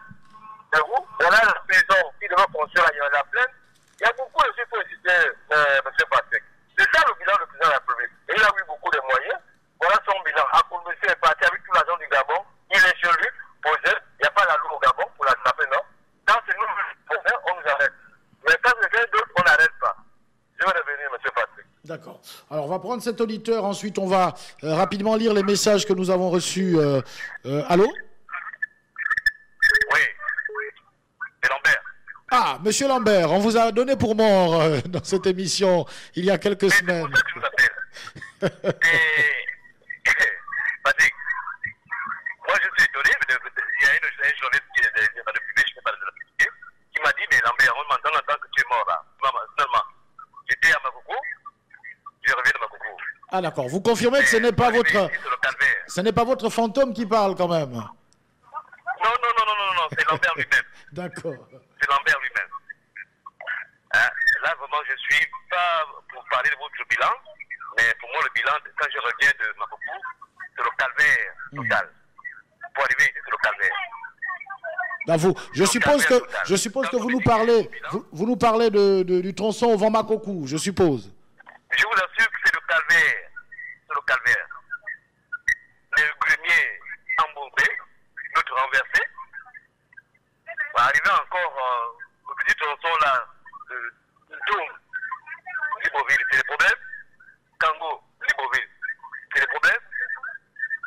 C'est vous. Voilà la prison qu'il devait construire à la Plaine. Il y a beaucoup de choses pour citer, M. Patrick. C'est ça le bilan du président de la République. Et il a eu beaucoup de moyens. Voilà son bilan. Akoulbessi est parti avec tout l'argent du Gabon. Il est chez lui, posé. Il n'y a pas la loi au Gabon pour l'attraper, non. Quand c'est nous, on nous arrête. Mais quand c'est quelqu'un d'autre, on n'arrête pas. Je vais revenir, M. Patrick. D'accord. Alors, on va prendre cet auditeur. Ensuite, on va rapidement lire les messages que nous avons reçus. Allô? Oui. C'est Lambert. Ah, Monsieur Lambert, on vous a donné pour mort dans cette émission il y a quelques semaines. C'est pour ça que je vous appelle. Patrick, moi je suis étonné, mais il y a un journaliste qui est de la République, je ne sais pas de la République, qui m'a dit, mais Lambert, on m'entend en tant que tu es mort là. Finalement, j'étais à Makoko, je reviens de Makoko. Ah d'accord, vous confirmez que ce n'est pas votre fantôme qui parle quand même. Non, c'est Lambert lui-même. D'accord. C'est Lambert lui-même. Hein? Là, vraiment, je ne suis pas pour parler de votre bilan, mais pour moi, le bilan, quand je reviens de Makoko, c'est le calvaire total. Pour arriver ici, c'est le calvaire. Là, je suppose que vous nous parlez du tronçon au Vent-Makokou, je suppose. Je vous assure que c'est le calvaire. C'est le calvaire. Les greniers embourbés, l'autre renversé. On va arriver encore au petit tronçon là, Toum, Libreville, c'est le problème. Kango, Libreville, c'est le problème.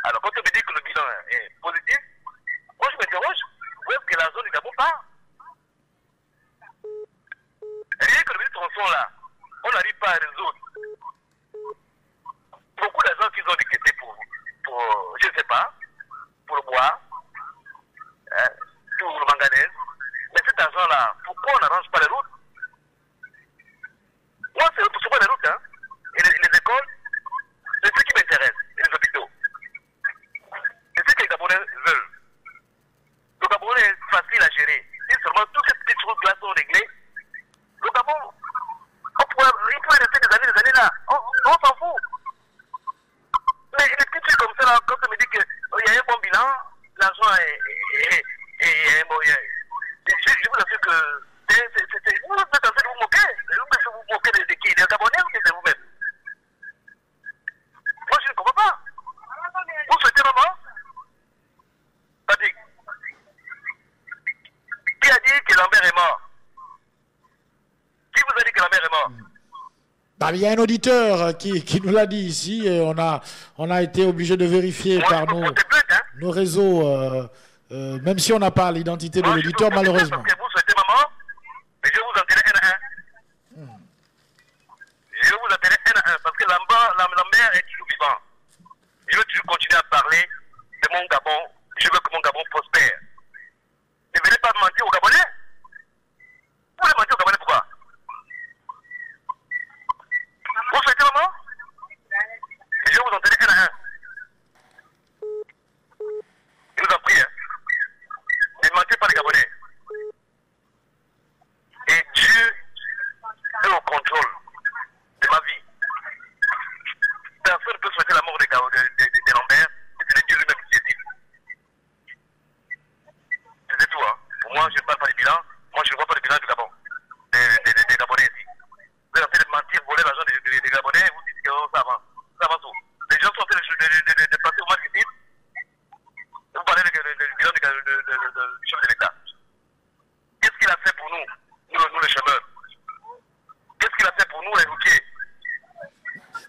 Alors quand on me dit que le bilan est positif, moi je m'interroge, où est-ce que la zone du Gabon part? Rien que le petit tronçon là, on n'arrive pas à résoudre. Beaucoup d'argent qu'ils ont déquêté pour, je ne sais pas, pour le bois, pour le manganèse. Mais cet argent-là, pourquoi on n'arrange pas les routes? Moi, c'est souvent les routes, hein. Et les écoles, c'est ce qui m'intéresse, et les hôpitaux. C'est ce que les Gabonais veulent. Le Gabonais est facile à gérer. Si seulement toutes ces petites routes-là sont réglées, le Gabon, il pourrait rester des années là. On s'en fout. Mais les petits trucs comme ça, là, quand on me dit qu'il y a un bon bilan, l'argent est un bon. Je vous assure que vous êtes en train de vous moquer. Vous vous moquez de qui? Des Gabonais ou de vous-même? Moi, je ne comprends pas. Vous souhaitez maman? Patrick. Qui a dit que Lambert est mort? Qui vous a dit que Lambert est mort? Bah, il y a un auditeur qui nous l'a dit ici et on a été obligé de vérifier par nos réseaux, même si on n'a pas l'identité de l'auditeur malheureusement. Parce que vous souhaitez maman, mais je vais vous enterrer un à un. Je vais vous enterrer un à un parce que Lambert est toujours vivant. Je veux toujours continuer à parler de mon Gabon. Je veux que mon Gabon prospère. Ne venez pas mentir aux Gabonais. Vous voulez mentir aux Gabonais pourquoi? Vous souhaitez maman?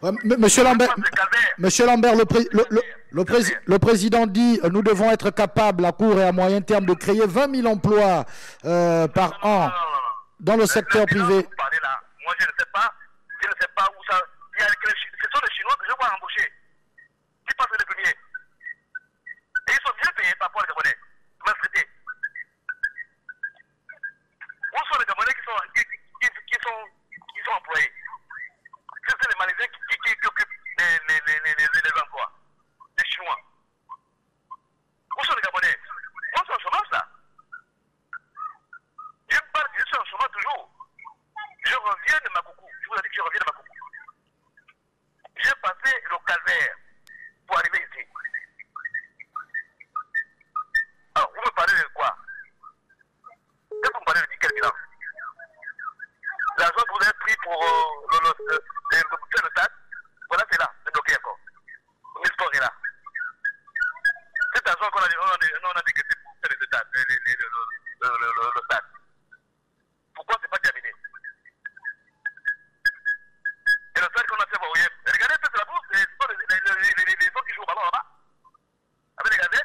Ouais, Monsieur Lambert, le président dit nous devons être capables à court et à moyen terme de créer 20 000 emplois par an dans le secteur privé. Moi, je ne sais pas où ça. Ce sont les Chinois que je vois embaucher. Qui passent les premiers. Et ils sont bien payés par rapport aux Gabonais, maltraités. Où sont les Gabonais qui sont employés? C'est les Malaisiens qui occupent les emplois. Les Chinois. Où sont les Gabonais? Moi, je suis en chômage là. Je suis en chômage toujours. Je reviens de Makoukou. Je vous ai dit que je reviens de Makoukou. J'ai passé le calvaire pour arriver ici. Alors, vous me parlez de quoi? Qu'est-ce que vous me parlez de quel bilan? L'argent que vous avez pris pour faire le stade, voilà, c'est là, c'est bloqué encore. L'histoire est là. Cet argent qu'on a décaissé pour faire le stade, le stade. Pourquoi c'est pas terminé? Et le stade qu'on a fait pour OIM, regardez, c'est la bourse, c'est pas les gens qui jouent au ballon là-bas. Avez regardé?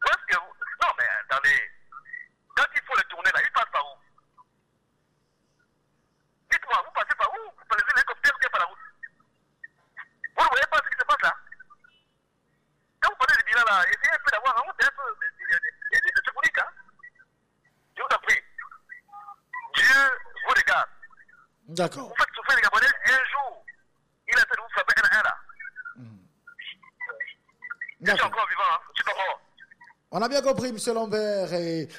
Où est-ce que vous... Non, mais attendez. Quand il faut les tourner là, ils passent par où? Dites-moi, vous passez par où? Vous passez l'hélicoptère qui est par la route. Vous ne voyez pas ce qui se passe là? Quand vous parlez du bilan là, essayez un peu d'avoir un peu de secours, hein? Je vous en prie. Dieu vous regarde. D'accord. Vous faites souffrir les Gabonais un jour. Il essaie de vous frapper un à un là. Je suis encore vivant, hein? Je suis pas mort. On a bien compris, M. Lambert, et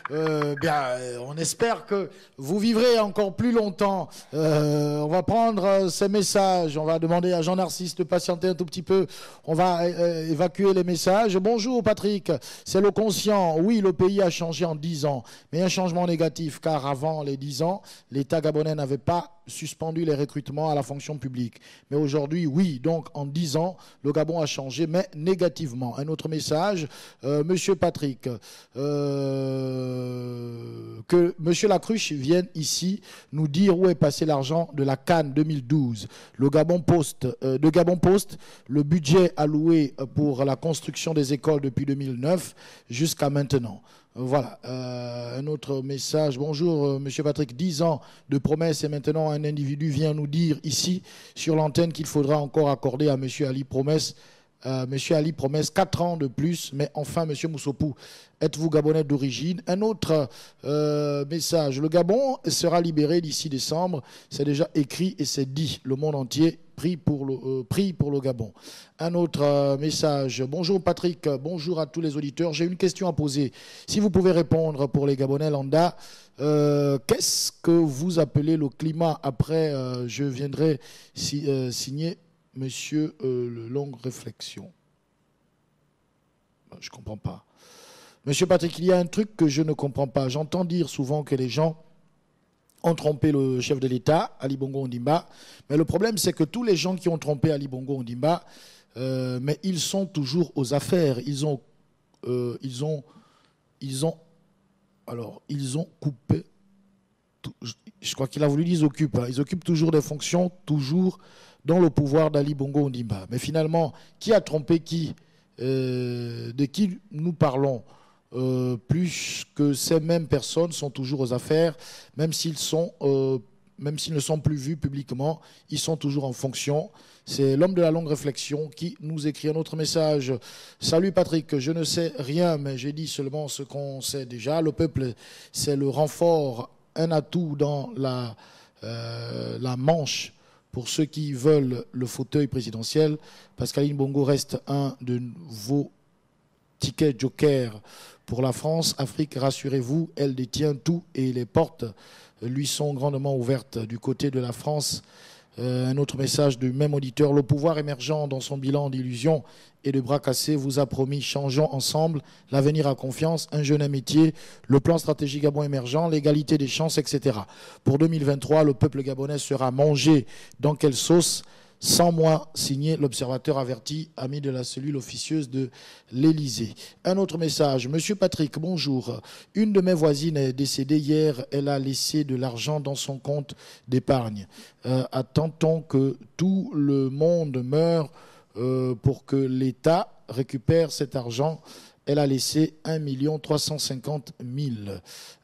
on espère que vous vivrez encore plus longtemps. On va prendre ces messages, on va demander à Jean-Narcisse de patienter un tout petit peu. On va évacuer les messages. Bonjour Patrick, c'est le conscient. Oui, le pays a changé en 10 ans, mais un changement négatif, car avant les 10 ans, l'État gabonais n'avait pas suspendu les recrutements à la fonction publique. Mais aujourd'hui, oui, donc en 10 ans, le Gabon a changé, mais négativement. Un autre message, Monsieur Patrick, que Monsieur Lacruche vienne ici nous dire où est passé l'argent de la CAN 2012. De Gabon Post, le budget alloué pour la construction des écoles depuis 2009 jusqu'à maintenant. Voilà, un autre message. Bonjour, Monsieur Patrick. 10 ans de promesses et maintenant un individu vient nous dire ici sur l'antenne qu'il faudra encore accorder à Monsieur Ali Promesse. Monsieur Ali Promesse 4 ans de plus, mais enfin, Monsieur Moussopou, êtes-vous Gabonais d'origine? Un autre message. Le Gabon sera libéré d'ici décembre. C'est déjà écrit et c'est dit. Le monde entier prie pour le Gabon. Un autre message. Bonjour Patrick, bonjour à tous les auditeurs. J'ai une question à poser. Si vous pouvez répondre pour les Gabonais lambda, qu'est-ce que vous appelez le climat? Après, je viendrai signer Monsieur longue réflexion. Je ne comprends pas. Monsieur Patrick, il y a un truc que je ne comprends pas. J'entends dire souvent que les gens ont trompé le chef de l'État, Ali Bongo Ondimba. Mais le problème, c'est que tous les gens qui ont trompé Ali Bongo Ondimba, mais ils sont toujours aux affaires. Ils ont coupé. Je crois qu'il a voulu dire ils occupent. Ils occupent toujours des fonctions, toujours dans le pouvoir d'Ali Bongo Ondimba. Mais finalement, qui a trompé qui? De qui nous parlons? Plus que ces mêmes personnes sont toujours aux affaires, même s'ils ne sont plus vus publiquement, ils sont toujours en fonction. C'est l'homme de la longue réflexion qui nous écrit un autre message. Salut Patrick, je ne sais rien, mais j'ai dit seulement ce qu'on sait déjà. Le peuple, c'est le renfort, un atout dans la manche pour ceux qui veulent le fauteuil présidentiel. Pascaline Bongo reste un de vos tickets joker pour la France. Afrique, rassurez-vous, elle détient tout et les portes lui sont grandement ouvertes du côté de la France. Un autre message du même auditeur. Le pouvoir émergent dans son bilan d'illusions et de bras cassés vous a promis changeons ensemble, l'avenir à confiance, un jeune métier, le plan stratégique Gabon émergent, l'égalité des chances, etc. Pour 2023, le peuple gabonais sera mangé dans quelle sauce? sans moi, signé l'observateur averti, ami de la cellule officieuse de l'Élysée. Un autre message. Monsieur Patrick, bonjour. Une de mes voisines est décédée hier. Elle a laissé de l'argent dans son compte d'épargne. Attend-on que tout le monde meure pour que l'État récupère cet argent? Elle a laissé 1 350 000.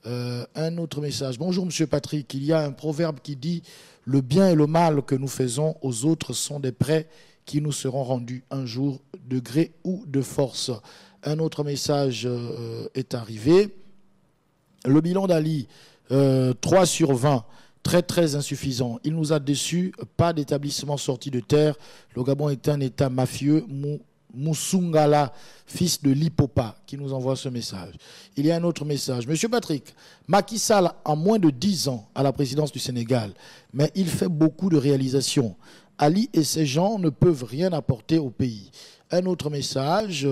Un autre message. Bonjour Monsieur Patrick. Il y a un proverbe qui dit « Le bien et le mal que nous faisons aux autres sont des prêts qui nous seront rendus un jour de gré ou de force. » Un autre message est arrivé. Le bilan d'Ali, 3 sur 20. Très insuffisant. Il nous a déçus. Pas d'établissement sorti de terre. Le Gabon est un État mafieux. Moussungala, fils de Lipopa, qui nous envoie ce message. Il y a un autre message. Monsieur Patrick, Macky Sall a moins de 10 ans à la présidence du Sénégal, mais il fait beaucoup de réalisations. Ali et ses gens ne peuvent rien apporter au pays. Un autre message.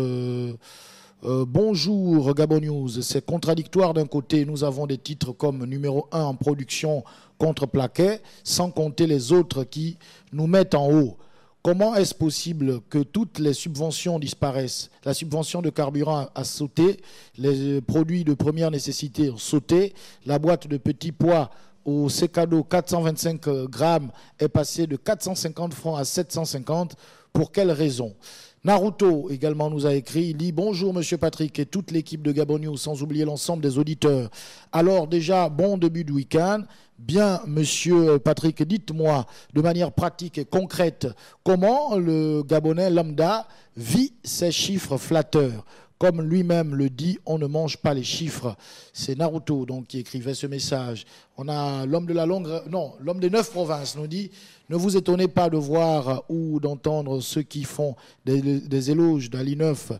Bonjour Gabon News. C'est contradictoire d'un côté. Nous avons des titres comme numéro 1 en production contre Plaquet, sans compter les autres qui nous mettent en haut. Comment est-ce possible que toutes les subventions disparaissent? La subvention de carburant a sauté, les produits de première nécessité ont sauté, la boîte de petits pois au Secado 425 grammes est passée de 450 francs à 750. Pour quelle raison? Naruto également nous a écrit, il dit « Bonjour Monsieur Patrick et toute l'équipe de Gabon News, sans oublier l'ensemble des auditeurs. Alors déjà, bon début de week-end. Bien, Monsieur Patrick, dites-moi de manière pratique et concrète comment le Gabonais lambda vit ces chiffres flatteurs. Comme lui-même le dit, on ne mange pas les chiffres. » C'est Naruto donc qui écrivait ce message. On a l'homme de la longue... Non, l'homme des 9 provinces nous dit « Ne vous étonnez pas de voir ou d'entendre ceux qui font des éloges d'Ali 9.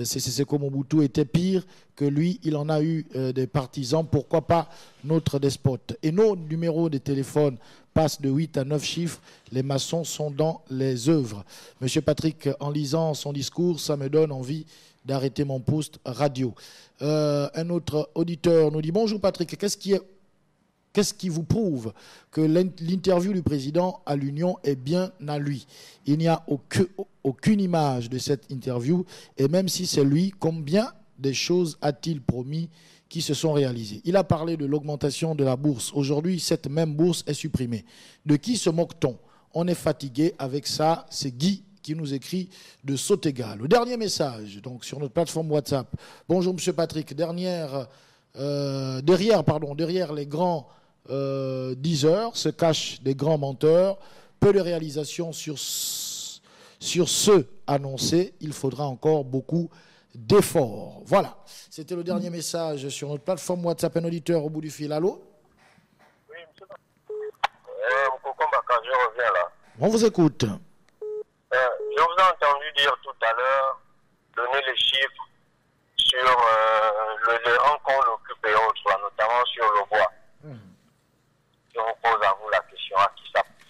C'est comme Mobutu était pire que lui. Il en a eu des partisans. Pourquoi pas notre despote? Et nos numéros de téléphone passent de 8 à 9 chiffres. Les maçons sont dans les œuvres. Monsieur Patrick, en lisant son discours, ça me donne envie d'arrêter mon poste radio. Un autre auditeur nous dit « Bonjour Patrick, qu'est-ce qui vous prouve que l'interview du président à l'Union est bien à lui? Il n'y a aucune image de cette interview et même si c'est lui, combien de choses a-t-il promis qui se sont réalisées? Il a parlé de l'augmentation de la bourse. Aujourd'hui, cette même bourse est supprimée. De qui se moque-t-on? On est fatigué avec ça. C'est Guy qui nous écrit de Sotega. Le dernier message, donc sur notre plateforme WhatsApp. Bonjour Monsieur Patrick. Derrière les grands diseurs se cachent des grands menteurs. Peu de réalisations sur ceux annoncés. Il faudra encore beaucoup d'efforts. Voilà. C'était le dernier message sur notre plateforme WhatsApp. Un auditeur au bout du fil. Allô? Oui, monsieur. Je reviens là. On vous écoute. Je vous ai entendu dire tout à l'heure, donner les chiffres sur les rangs qu'on occupe et autres, notamment sur le bois. Je vous pose à vous la question, à qui ça profite?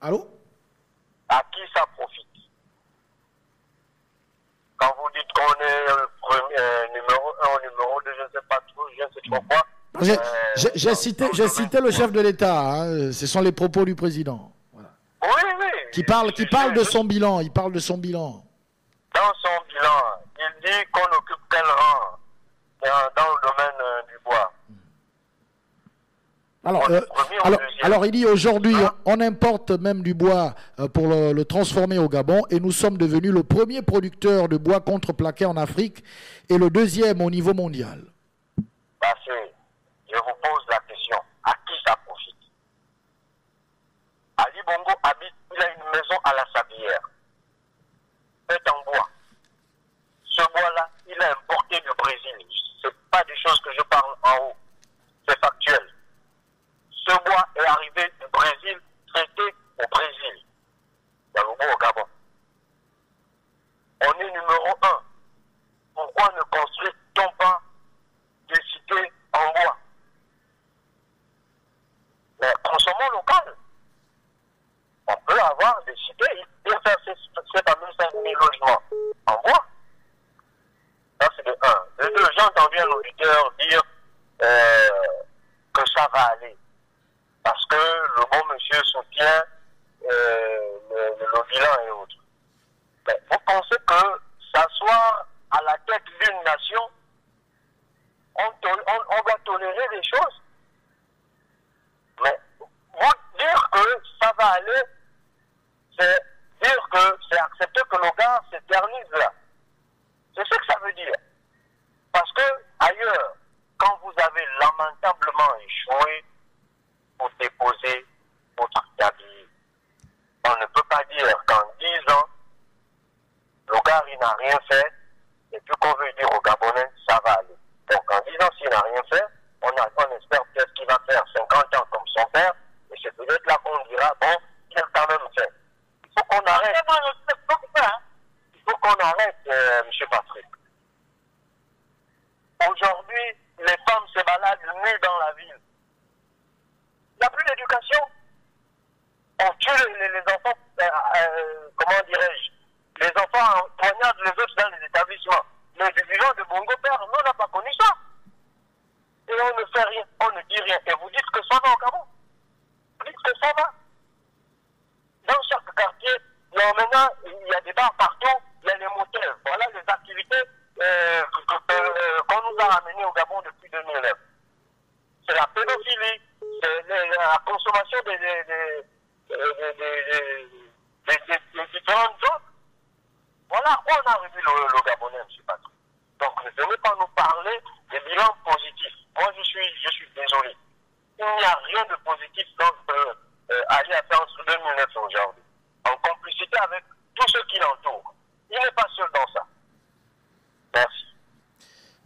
Allô? À qui ça profite? Quand vous dites qu'on est numéro 1 ou numéro 2, je ne sais pas trop, je ne sais trop quoi. J'ai cité le chef de l'État, hein. Ce sont les propos du président. Voilà. Oui. Qui parle de son bilan, il parle de son bilan. Dans son bilan, il dit qu'on occupe quel rang dans le domaine du bois. Alors il dit aujourd'hui, on importe même du bois pour le transformer au Gabon et nous sommes devenus le premier producteur de bois contreplaqué en Afrique et le deuxième au niveau mondial. Parce que je vous pose la question, à qui ça profite? Ali Bongo habite, il a une maison à la Sablière, faite en bois. Ce bois-là, il a importé du Brésil. Ce n'est pas des choses que je parle en haut, c'est factuel. Ce bois est arrivé du Brésil, traité au Brésil, dans le bois au Gabon. On est numéro 1. Pourquoi ne construit-on pas des cités en bois? Mais consommons local. On peut avoir des cités et faire ces fameux 5 000 logements en bois. Ça, c'est de 1. De 2, j'ai entendu un auditeur dire que ça va aller. Parce que le bon monsieur soutient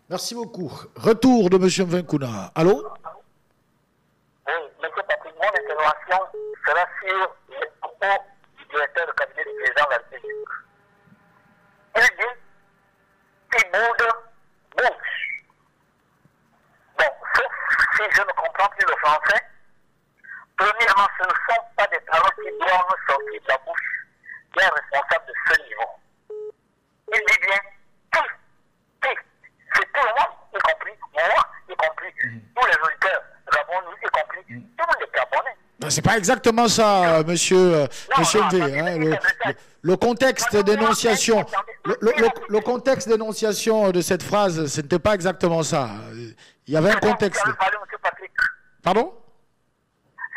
Merci beaucoup. Retour de M. Mvenkuna. Allô? Oui, M. Patrick, mon intervention sera sur les propos du directeur de cabinet du président de la République. Il dit qu'il boude bouge. Bon, sauf si je ne comprends plus le français, premièrement, ce ne sont pas des paroles qui doivent sortir de la bouche d'un responsable de ce niveau. Il dit bien c'est tout le monde, y compris moi, y compris tous les auditeurs gabonais, y compris tous les Gabonais. C'est pas exactement ça, monsieur V. Hein, le contexte d'énonciation, le contexte d'énonciation de cette phrase, ce n'était pas exactement ça. Il y avait un contexte. Pardon?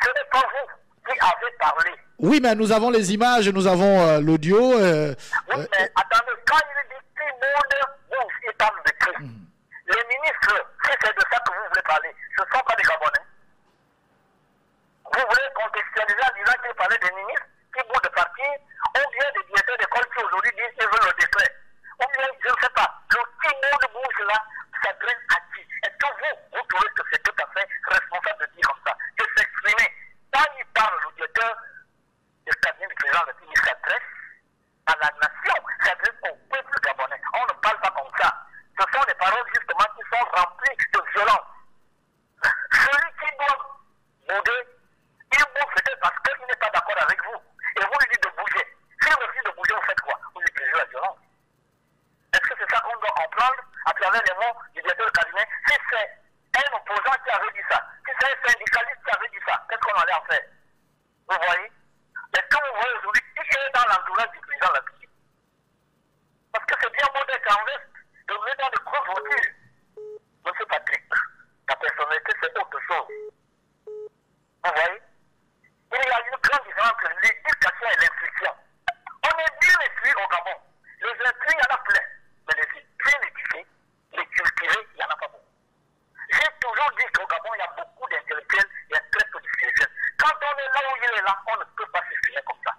Ce n'est pas vous qui avez parlé. Oui, mais nous avons les images, nous avons l'audio. Oui, mais attendez, quand il dit tout le monde, vous, il parle de qui? Les ministres, si c'est de ça que vous voulez parler, ce ne sont pas des Gabonais. Vous voulez contextualiser en disant qu'il parlait des ministres qui bougent de partir, ou bien des directeurs d'école qui aujourd'hui disent qu'ils veulent le décret. Ou bien, je ne sais pas, le petit mot de bouge là, ça draine à qui? Est-ce que vous trouvez que c'est tout à fait responsable de dire comme ça, de s'exprimer? Quand il parle, le directeur du cabinet du président de la République s'adresse à la nation, s'adresse au peuple gabonais. On ne parle pas comme ça. Ce sont des paroles justement qui sont remplies de violence. Celui qui doit bouger, il bouge peut-être parce qu'il n'est pas d'accord avec vous. Et vous lui dites de bouger. S'il refuse de bouger, vous faites quoi? Vous utilisez la violence. Est-ce que c'est ça qu'on doit comprendre à travers les mots du directeur de cabinet? Si c'est un opposant qui avait dit ça, si c'est un syndicaliste qui avait dit ça, qu'est-ce qu'on allait en faire? Vous voyez? Est-ce que vous voyez aujourd'hui qui est dans l'entourage du président de la République? Parce que c'est bien beau d'être en veste, de venir dans de grosses voitures. Monsieur Patrick, ta personnalité c'est autre chose. Vous voyez? Il y a une grande différence entre l'éducation et l'instruction. On est bien instruit au Gabon. Les instruits, il y en a plein. Mais les bien éduqués, les cultivés, il n'y en a pas beaucoup. J'ai toujours dit qu'au Gabon, il y a beaucoup d'intellectuels, il y a très peu de spirituels. Quand on est là où il est là, on ne peut pas s'exprimer comme ça.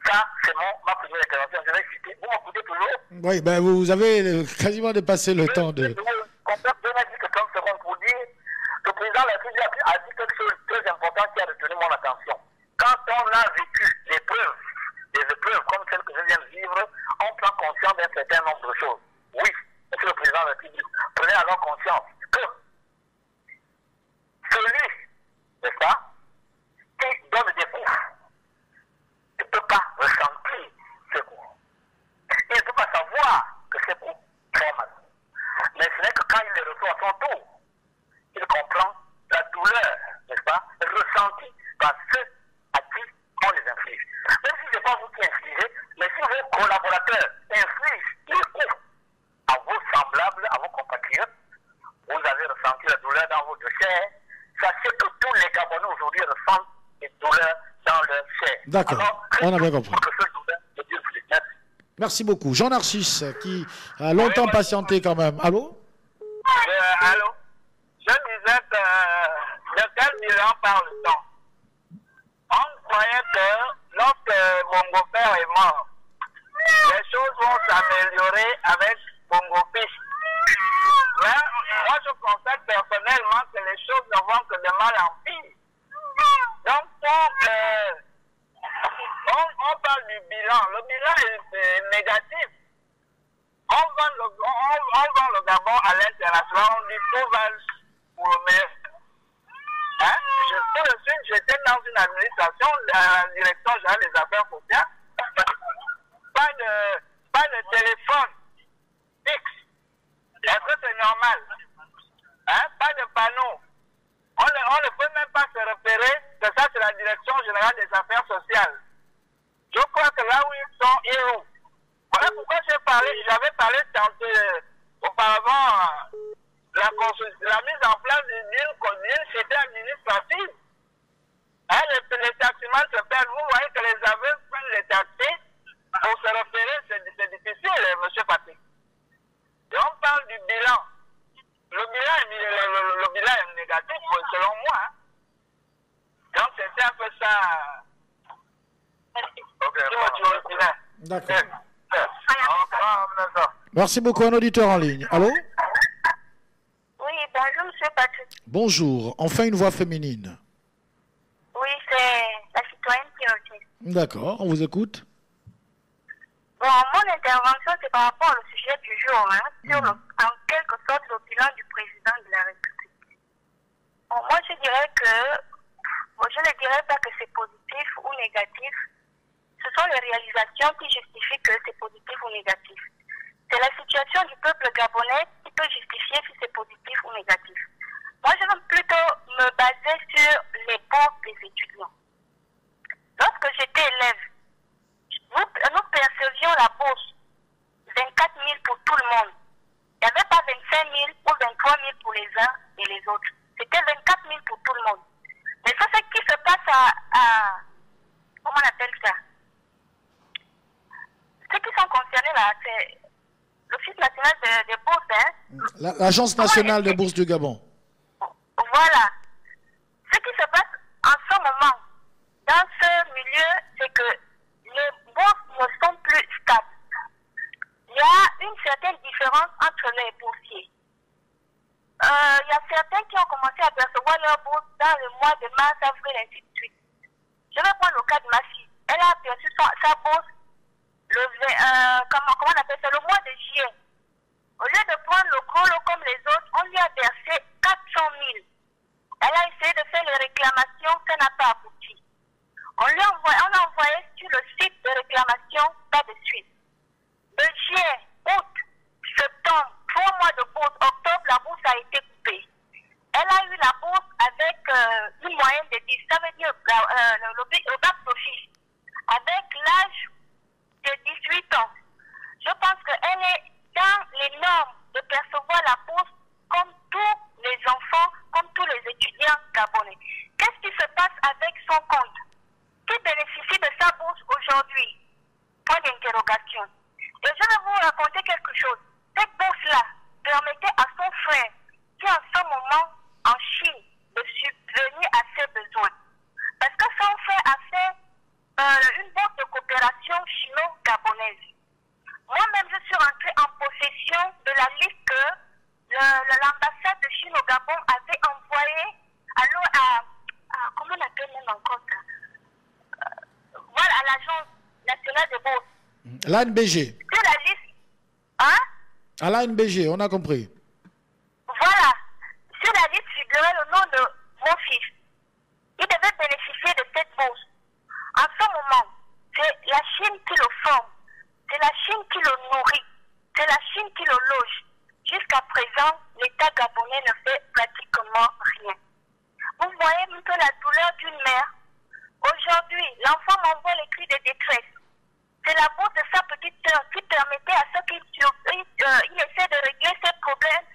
Ça, c'est ma première intervention. Je vais citer. Vous m'écoutez toujours? Oui, ben vous avez quasiment dépassé le temps de... Je vais dire que 30 secondes pour dire que le président de la République a dit quelque chose de très important qui a retenu mon attention. Quand on a vécu des épreuves comme celles que je viens de vivre, on prend conscience d'un certain nombre de choses. Oui, monsieur le président de la République, prenez alors conscience que celui, n'est-ce pas, qui donne des coups, ne peut pas ressentir ce coup. Il ne peut pas savoir que ce coup fait mal. Mais ce n'est que quand il les reçoit à son tour, il comprend la douleur, n'est-ce pas, ressentie par ceux à qui on les inflige. Même si ce n'est pas vous qui infligez, mais si vos collaborateurs infligent les coups à vos semblables, à vos compatriotes, vous avez ressenti la douleur dans votre chair. Sachez que tous les Gabonais aujourd'hui ressentent des douleurs dans leur chair. D'accord, on a bien compris. Merci beaucoup. Jean Narcisse, qui a longtemps patienté quand même. Allô? Allô? Je disais que de quel bilan parle-t-on? On croyait que lorsque Bongo Père est mort, les choses vont s'améliorer avec Bongo Fils. Mais moi je constate personnellement que les choses ne vont que de mal en pire. Donc on parle du bilan. Le bilan est négatif. On vend le Gabon à l'international, on dit tout va pour le meilleur. Hein? Tout de suite, j'étais dans une administration, la direction générale des affaires sociales. Pas de téléphone fixe. Est-ce que c'est normal? Hein? Pas de panneau. On ne peut même pas se repérer que ça c'est la direction générale des affaires sociales. Je crois que là où ils sont, ils roulent. Voilà pourquoi j'avais parlé auparavant la mise en place d'une cité administrative. Hein, les taximans se perdent. Vous voyez que les aveugles prennent les taxis pour se repérer, c'est difficile, M. Patrick. Et on parle du bilan. Le bilan est négatif, selon moi. Hein. Donc c'était un peu ça. D'accord. Merci beaucoup, un auditeur en ligne. Allô? Oui, bonjour, monsieur Patrick. Bonjour, enfin une voix féminine. Oui, c'est la citoyenne qui est autiste. D'accord, on vous écoute. Bon, mon intervention, c'est par rapport au sujet du jour, hein, sur en quelque sorte le bilan du président de la République. Bon, moi, je dirais que, je ne dirais pas que c'est positif ou négatif. Ce sont les réalisations qui justifient que c'est positif ou négatif. C'est la situation du peuple gabonais qui peut justifier si c'est positif ou négatif. Moi, je veux plutôt me baser sur les bourses des étudiants. Lorsque j'étais élève, nous percevions la bourse 24 000 pour tout le monde. Il n'y avait pas 25 000 ou 23 000 pour les uns et les autres. C'était 24 000 pour tout le monde. Mais ça, c'est ce qui se passe à comment on appelle ça? Ceux qui sont concernés là, c'est l'Office national des bourses. Hein? L'Agence nationale des bourses du Gabon. Voilà. Ce qui se passe en ce moment dans ce milieu, c'est que les bourses ne sont plus stables. Il y a une certaine différence entre les boursiers. Il y a certains qui ont commencé à percevoir leur bourse dans le mois de mars, avril, ainsi de suite. Je vais prendre le cas de ma fille. Elle a perçu sa bourse comment on appelle ça, le mois de juillet. Au lieu de prendre le gros lot comme les autres, on lui a versé 400 000. Elle a essayé de faire les réclamations, ça n'a pas abouti. On a envoyé sur le site de réclamation, pas de suite. De juillet, août, septembre, 3 mois de bourse, octobre, la bourse a été coupée. Elle a eu la bourse avec une moyenne de 10, ça veut dire le bac d'office, avec l'âge de 18 ans. Je pense qu'elle est dans les normes de percevoir la bourse comme tous les enfants, comme tous les étudiants gabonais. Qu'est-ce qui se passe avec son compte? Qui bénéficie de sa bourse aujourd'hui? Point d'interrogation. Et je vais vous raconter quelque chose. Cette bourse-là permettait à son frère, qui en ce moment en Chine, de subvenir à ses besoins. Parce que son frère a fait une bourse de coopération chino-gabonaise. Moi-même, je suis rentrée en possession de la liste que l'ambassade de Chine au Gabon avait envoyée comment on appelle même encore ça? Voilà, à l'Agence nationale de bourse. L'ANBG. Sur la liste, hein? À l'ANBG, on a compris. Voilà. Sur la liste figurait le nom de mon fils. Il devait bénéficier de cette bourse. En ce moment, c'est la Chine qui le forme. C'est la Chine qui le nourrit. C'est la Chine qui le loge. Jusqu'à présent, l'État gabonais ne fait pratiquement rien. Vous voyez un peu la douleur d'une mère. Aujourd'hui, l'enfant m'envoie les cris de détresse. C'est la bourse de sa petite sœur qui permettait à ceux qui essaient de régler ses problèmes,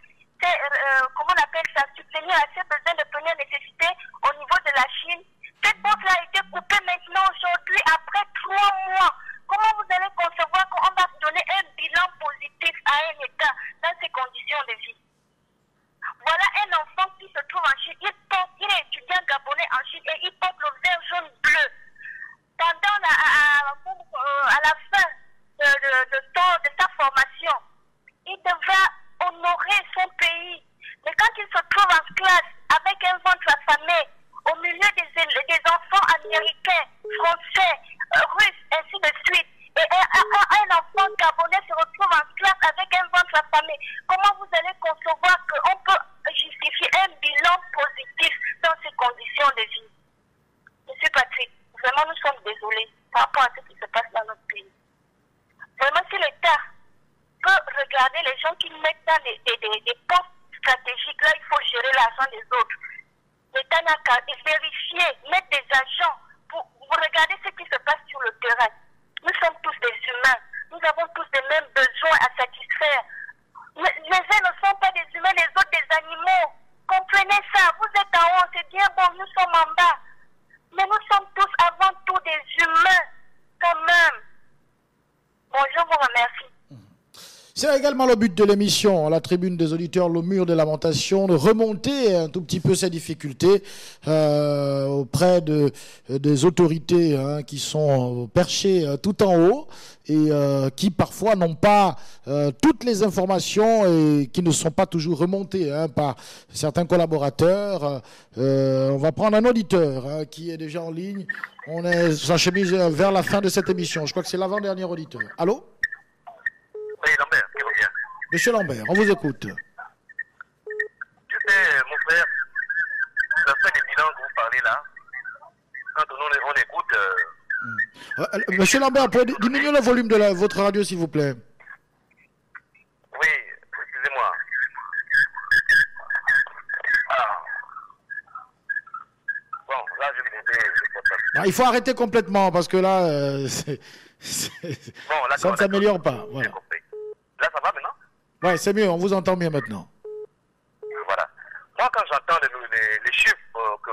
comment on appelle ça, subvenir à ses besoins de première nécessité au niveau de la Chine. Cette bourse-là a été coupée maintenant aujourd'hui après 3 mois. Comment vous allez concevoir qu'on va donner un bilan positif à un État dans ces conditions de vie? Voilà un enfant qui se trouve en Chine. Il est étudiant gabonais en Chine et il porte le vert, jaune, bleu. Pendant à la fin de sa formation, il devra honorer son pays. Mais quand il se trouve en classe avec un ventre affamé, au milieu des enfants américains, français, russes, ainsi de suite, et un enfant gabonais se retrouve en classe avec un ventre affamé, comment vous allez concevoir qu'on peut justifier un bilan positif dans ces conditions de vie? Monsieur Patrick, vraiment nous sommes désolés par rapport à ce qui se passe dans notre pays. Vraiment, si l'État peut regarder les gens qui mettent dans des postes stratégiques, là il faut gérer l'argent des autres. L'État n'a qu'à vérifier, mettre des agents pour regarder ce qui se passe sur le terrain. Nous sommes tous des humains. Nous avons tous les mêmes besoins à satisfaire. Les uns ne sont pas des humains, les autres des animaux. Comprenez ça. Vous êtes en haut, c'est bien bon, nous sommes en bas. Mais nous sommes tous avant tout des humains, quand même. Bon, je vous remercie. C'est également le but de l'émission, la tribune des auditeurs, le mur des lamentations, de remonter un tout petit peu ces difficultés auprès des autorités qui sont perchées tout en haut et qui parfois n'ont pas toutes les informations et qui ne sont pas toujours remontées par certains collaborateurs. On va prendre un auditeur qui est déjà en ligne. On est s'achemine vers la fin de cette émission. Je crois que c'est l'avant-dernier auditeur. Allô? Oui, Lambert, qui revient. Monsieur Lambert, on vous écoute. Tu sais, mon frère, la fin des bilans que vous parlez là, quand on écoute... Monsieur Lambert, pouvez diminuer le volume de votre radio, s'il vous plaît. Oui, excusez-moi. Alors, bon, là, je vais l'aider. Il faut arrêter complètement, parce que là, Bon, ça ne s'améliore pas. J'ai Voilà. compris. Là, ça va maintenant? Ouais, c'est mieux, on vous entend bien maintenant. Voilà. Moi, quand j'entends les chiffres que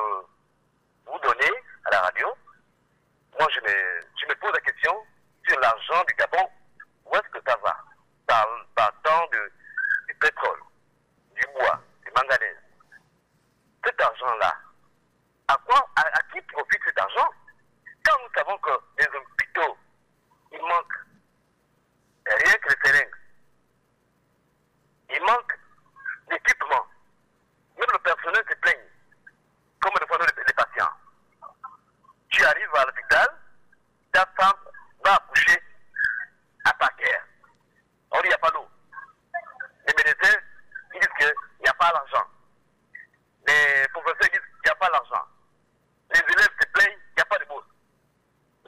vous donnez à la radio, moi, je me pose la question sur l'argent du Gabon. Où est-ce que ça va? Partant du pétrole, du bois, du manganèse. Cet argent-là, à qui profite cet argent? Quand nous savons que les hôpitaux, il manque rien que les seringues. Il manque d'équipement. Même le personnel se plaigne. Comme le font les patients. Tu arrives à l'hôpital, ta femme va accoucher à Paquet. On dit il n'y a pas d'eau. Les médecins ils disent qu'il n'y a pas l'argent. Les professeurs disent qu'il n'y a pas l'argent. Les élèves se plaignent, il n'y a pas de bourse.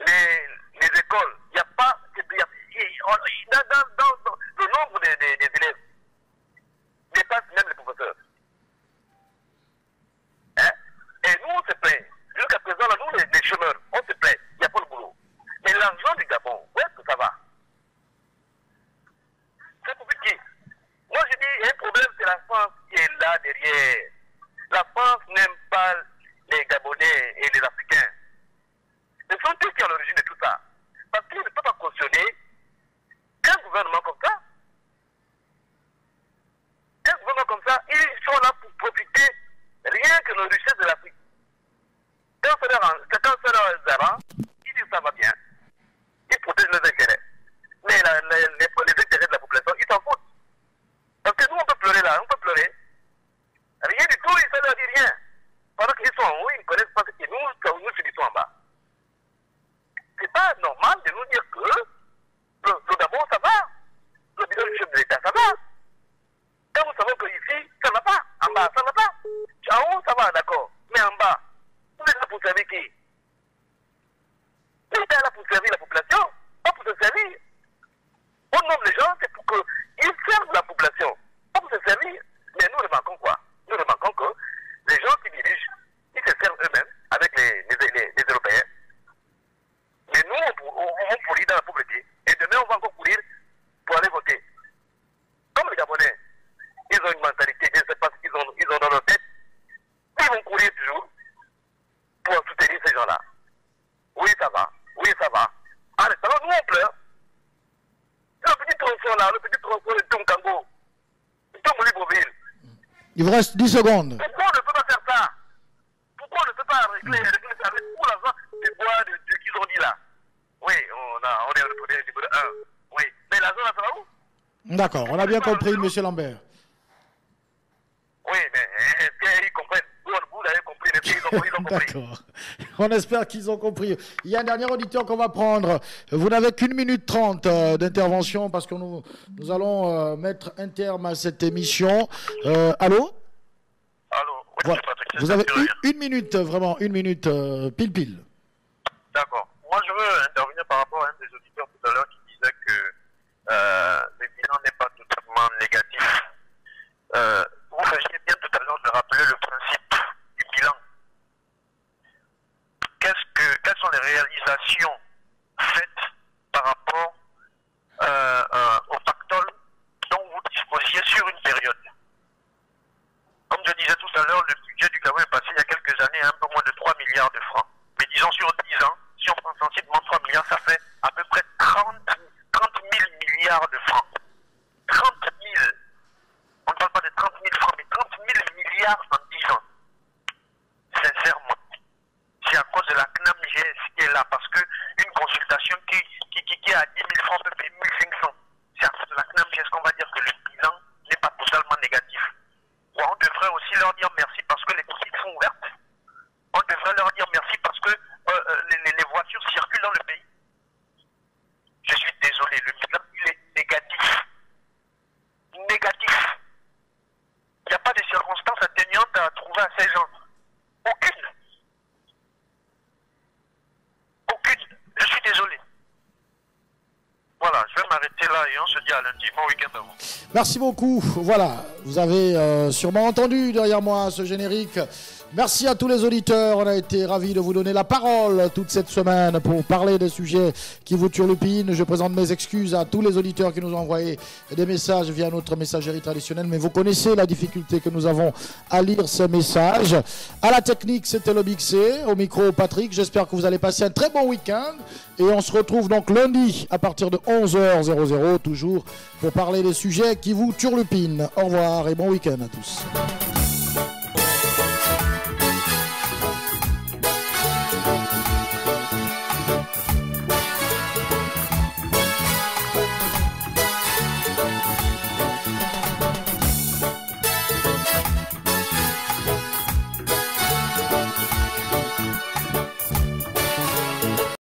Les écoles, il n'y a pas. Dans le nombre des élèves dépasse même les professeurs. Hein? Et nous, on se plaint. Jusqu'à présent, là, nous, les chômeurs, on se plaint. Il n'y a pas de boulot. Mais l'argent du Gabon, où est-ce que ça va? C'est compliqué. Moi, je dis, il y a un problème, c'est la France qui est là derrière. La France n'aime pas les Gabonais et les Africains. Ce sont eux qui sont à l'origine de tout ça. Parce qu'ils ne peuvent pas cautionner qu'un gouvernement comme ça. Un gouvernement comme ça, ils sont là pour profiter rien que nos richesses de l'Afrique. Quand c'est leur Zara, ils disent ça va bien. Ils protègent les intérêts. Mais les intérêts de la population, ils s'en foutent. Parce que nous, on peut pleurer là, on peut pleurer. Rien du tout, ça ne leur dit rien. Pendant qu'ils sont en haut, ils ne connaissent pas ce que nous subissons en bas. C'est pas normal de nous dire que le Gabon, ça va. Le bureau du chef de l'État, ça va. Quand nous savons qu'ici, ça ne va pas. En bas, ça ne va pas. En haut, ça va, d'accord. Mais en bas, vous êtes là pour servir qui? L'État est là pour servir la population, pas pour se servir. On nomme les gens, c'est pour qu'ils servent la population, pas pour se servir. Mais nous remarquons quoi? Nous remarquons que les gens qui dirigent, ils se servent eux-mêmes avec les Européens. Mais nous, on pourrit dans la pauvreté. Et demain, on va encore courir pour aller voter. Comme les Gabonais, ils ont une mentalité, je ne sais pas ce qu'ils ont dans leur tête. Ils vont courir toujours pour soutenir ces gens-là. Oui, ça va. Oui, ça va. Allez, alors nous, on pleure. Le petit tronçon là, le petit tronçon de Tonkango, de Libreville. Il vous reste 10 secondes. Pourquoi on ne peut pas faire ça? Pourquoi on ne peut pas régler ça avec tout l'argent du bois qu'ils ont dit là? Oui, on est au niveau 1. Oui, mais l'argent là, ça va où? D'accord, on a bien compris, monsieur Lambert. Oui, mais est-ce qu'ils comprennent? Vous l'avez compris, ils ont compris. D'accord. On espère qu'ils ont compris. Il y a un dernier auditeur qu'on va prendre. Vous n'avez qu'1 minute 30 d'intervention parce que nous allons mettre un terme à cette émission. Allô? Allô? Oui, Voilà. Patrick, Vous avez une minute, vraiment, 1 minute pile. D'accord. Moi, je veux intervenir par rapport à un des auditeurs tout à l'heure qui disait que le bilan n'est pas totalement négatif. Vous faisiez bien tout à l'heure de rappeler le principe du bilan. Quelles sont les réalisations faites par rapport au pactole dont vous disposiez sur une période? Comme je disais tout à l'heure, le budget du Gabon est passé il y a quelques années à un peu moins de 3 milliards de francs. Mais disons sur 10 ans, si on prend sensiblement 3 milliards, ça fait à peu près 30 000 milliards de francs. 30 milliards en 10 ans. Sincèrement. C'est à cause de la CNAMGS qui est là, parce qu'une consultation qui est à 10 000 francs peut payer 1500. C'est à cause de la CNAMGS qu'on va dire que le bilan n'est pas totalement négatif. Bon, on devrait aussi leur dire merci parce que les boutiques sont ouvertes. On devrait leur dire merci parce que les voitures circulent dans le pays. Je suis désolé, le bilan il est négatif. Négatif. Il n'y a pas de circonstances atténuantes à trouver à ces gens. Aucune. Aucune. Je suis désolé. Voilà, je vais m'arrêter là et on se dit à lundi. Bon week-end à vous. Merci beaucoup. Voilà, vous avez sûrement entendu derrière moi ce générique. Merci à tous les auditeurs. On a été ravis de vous donner la parole toute cette semaine pour parler des sujets qui vous turlupinent. Je présente mes excuses à tous les auditeurs qui nous ont envoyé des messages via notre messagerie traditionnelle. Mais vous connaissez la difficulté que nous avons à lire ces messages. À la technique, c'était le Big C. Au micro, Patrick. J'espère que vous allez passer un très bon week-end. Et on se retrouve donc lundi à partir de 11h00, toujours pour parler des sujets qui vous turlupinent. Au revoir et bon week-end à tous.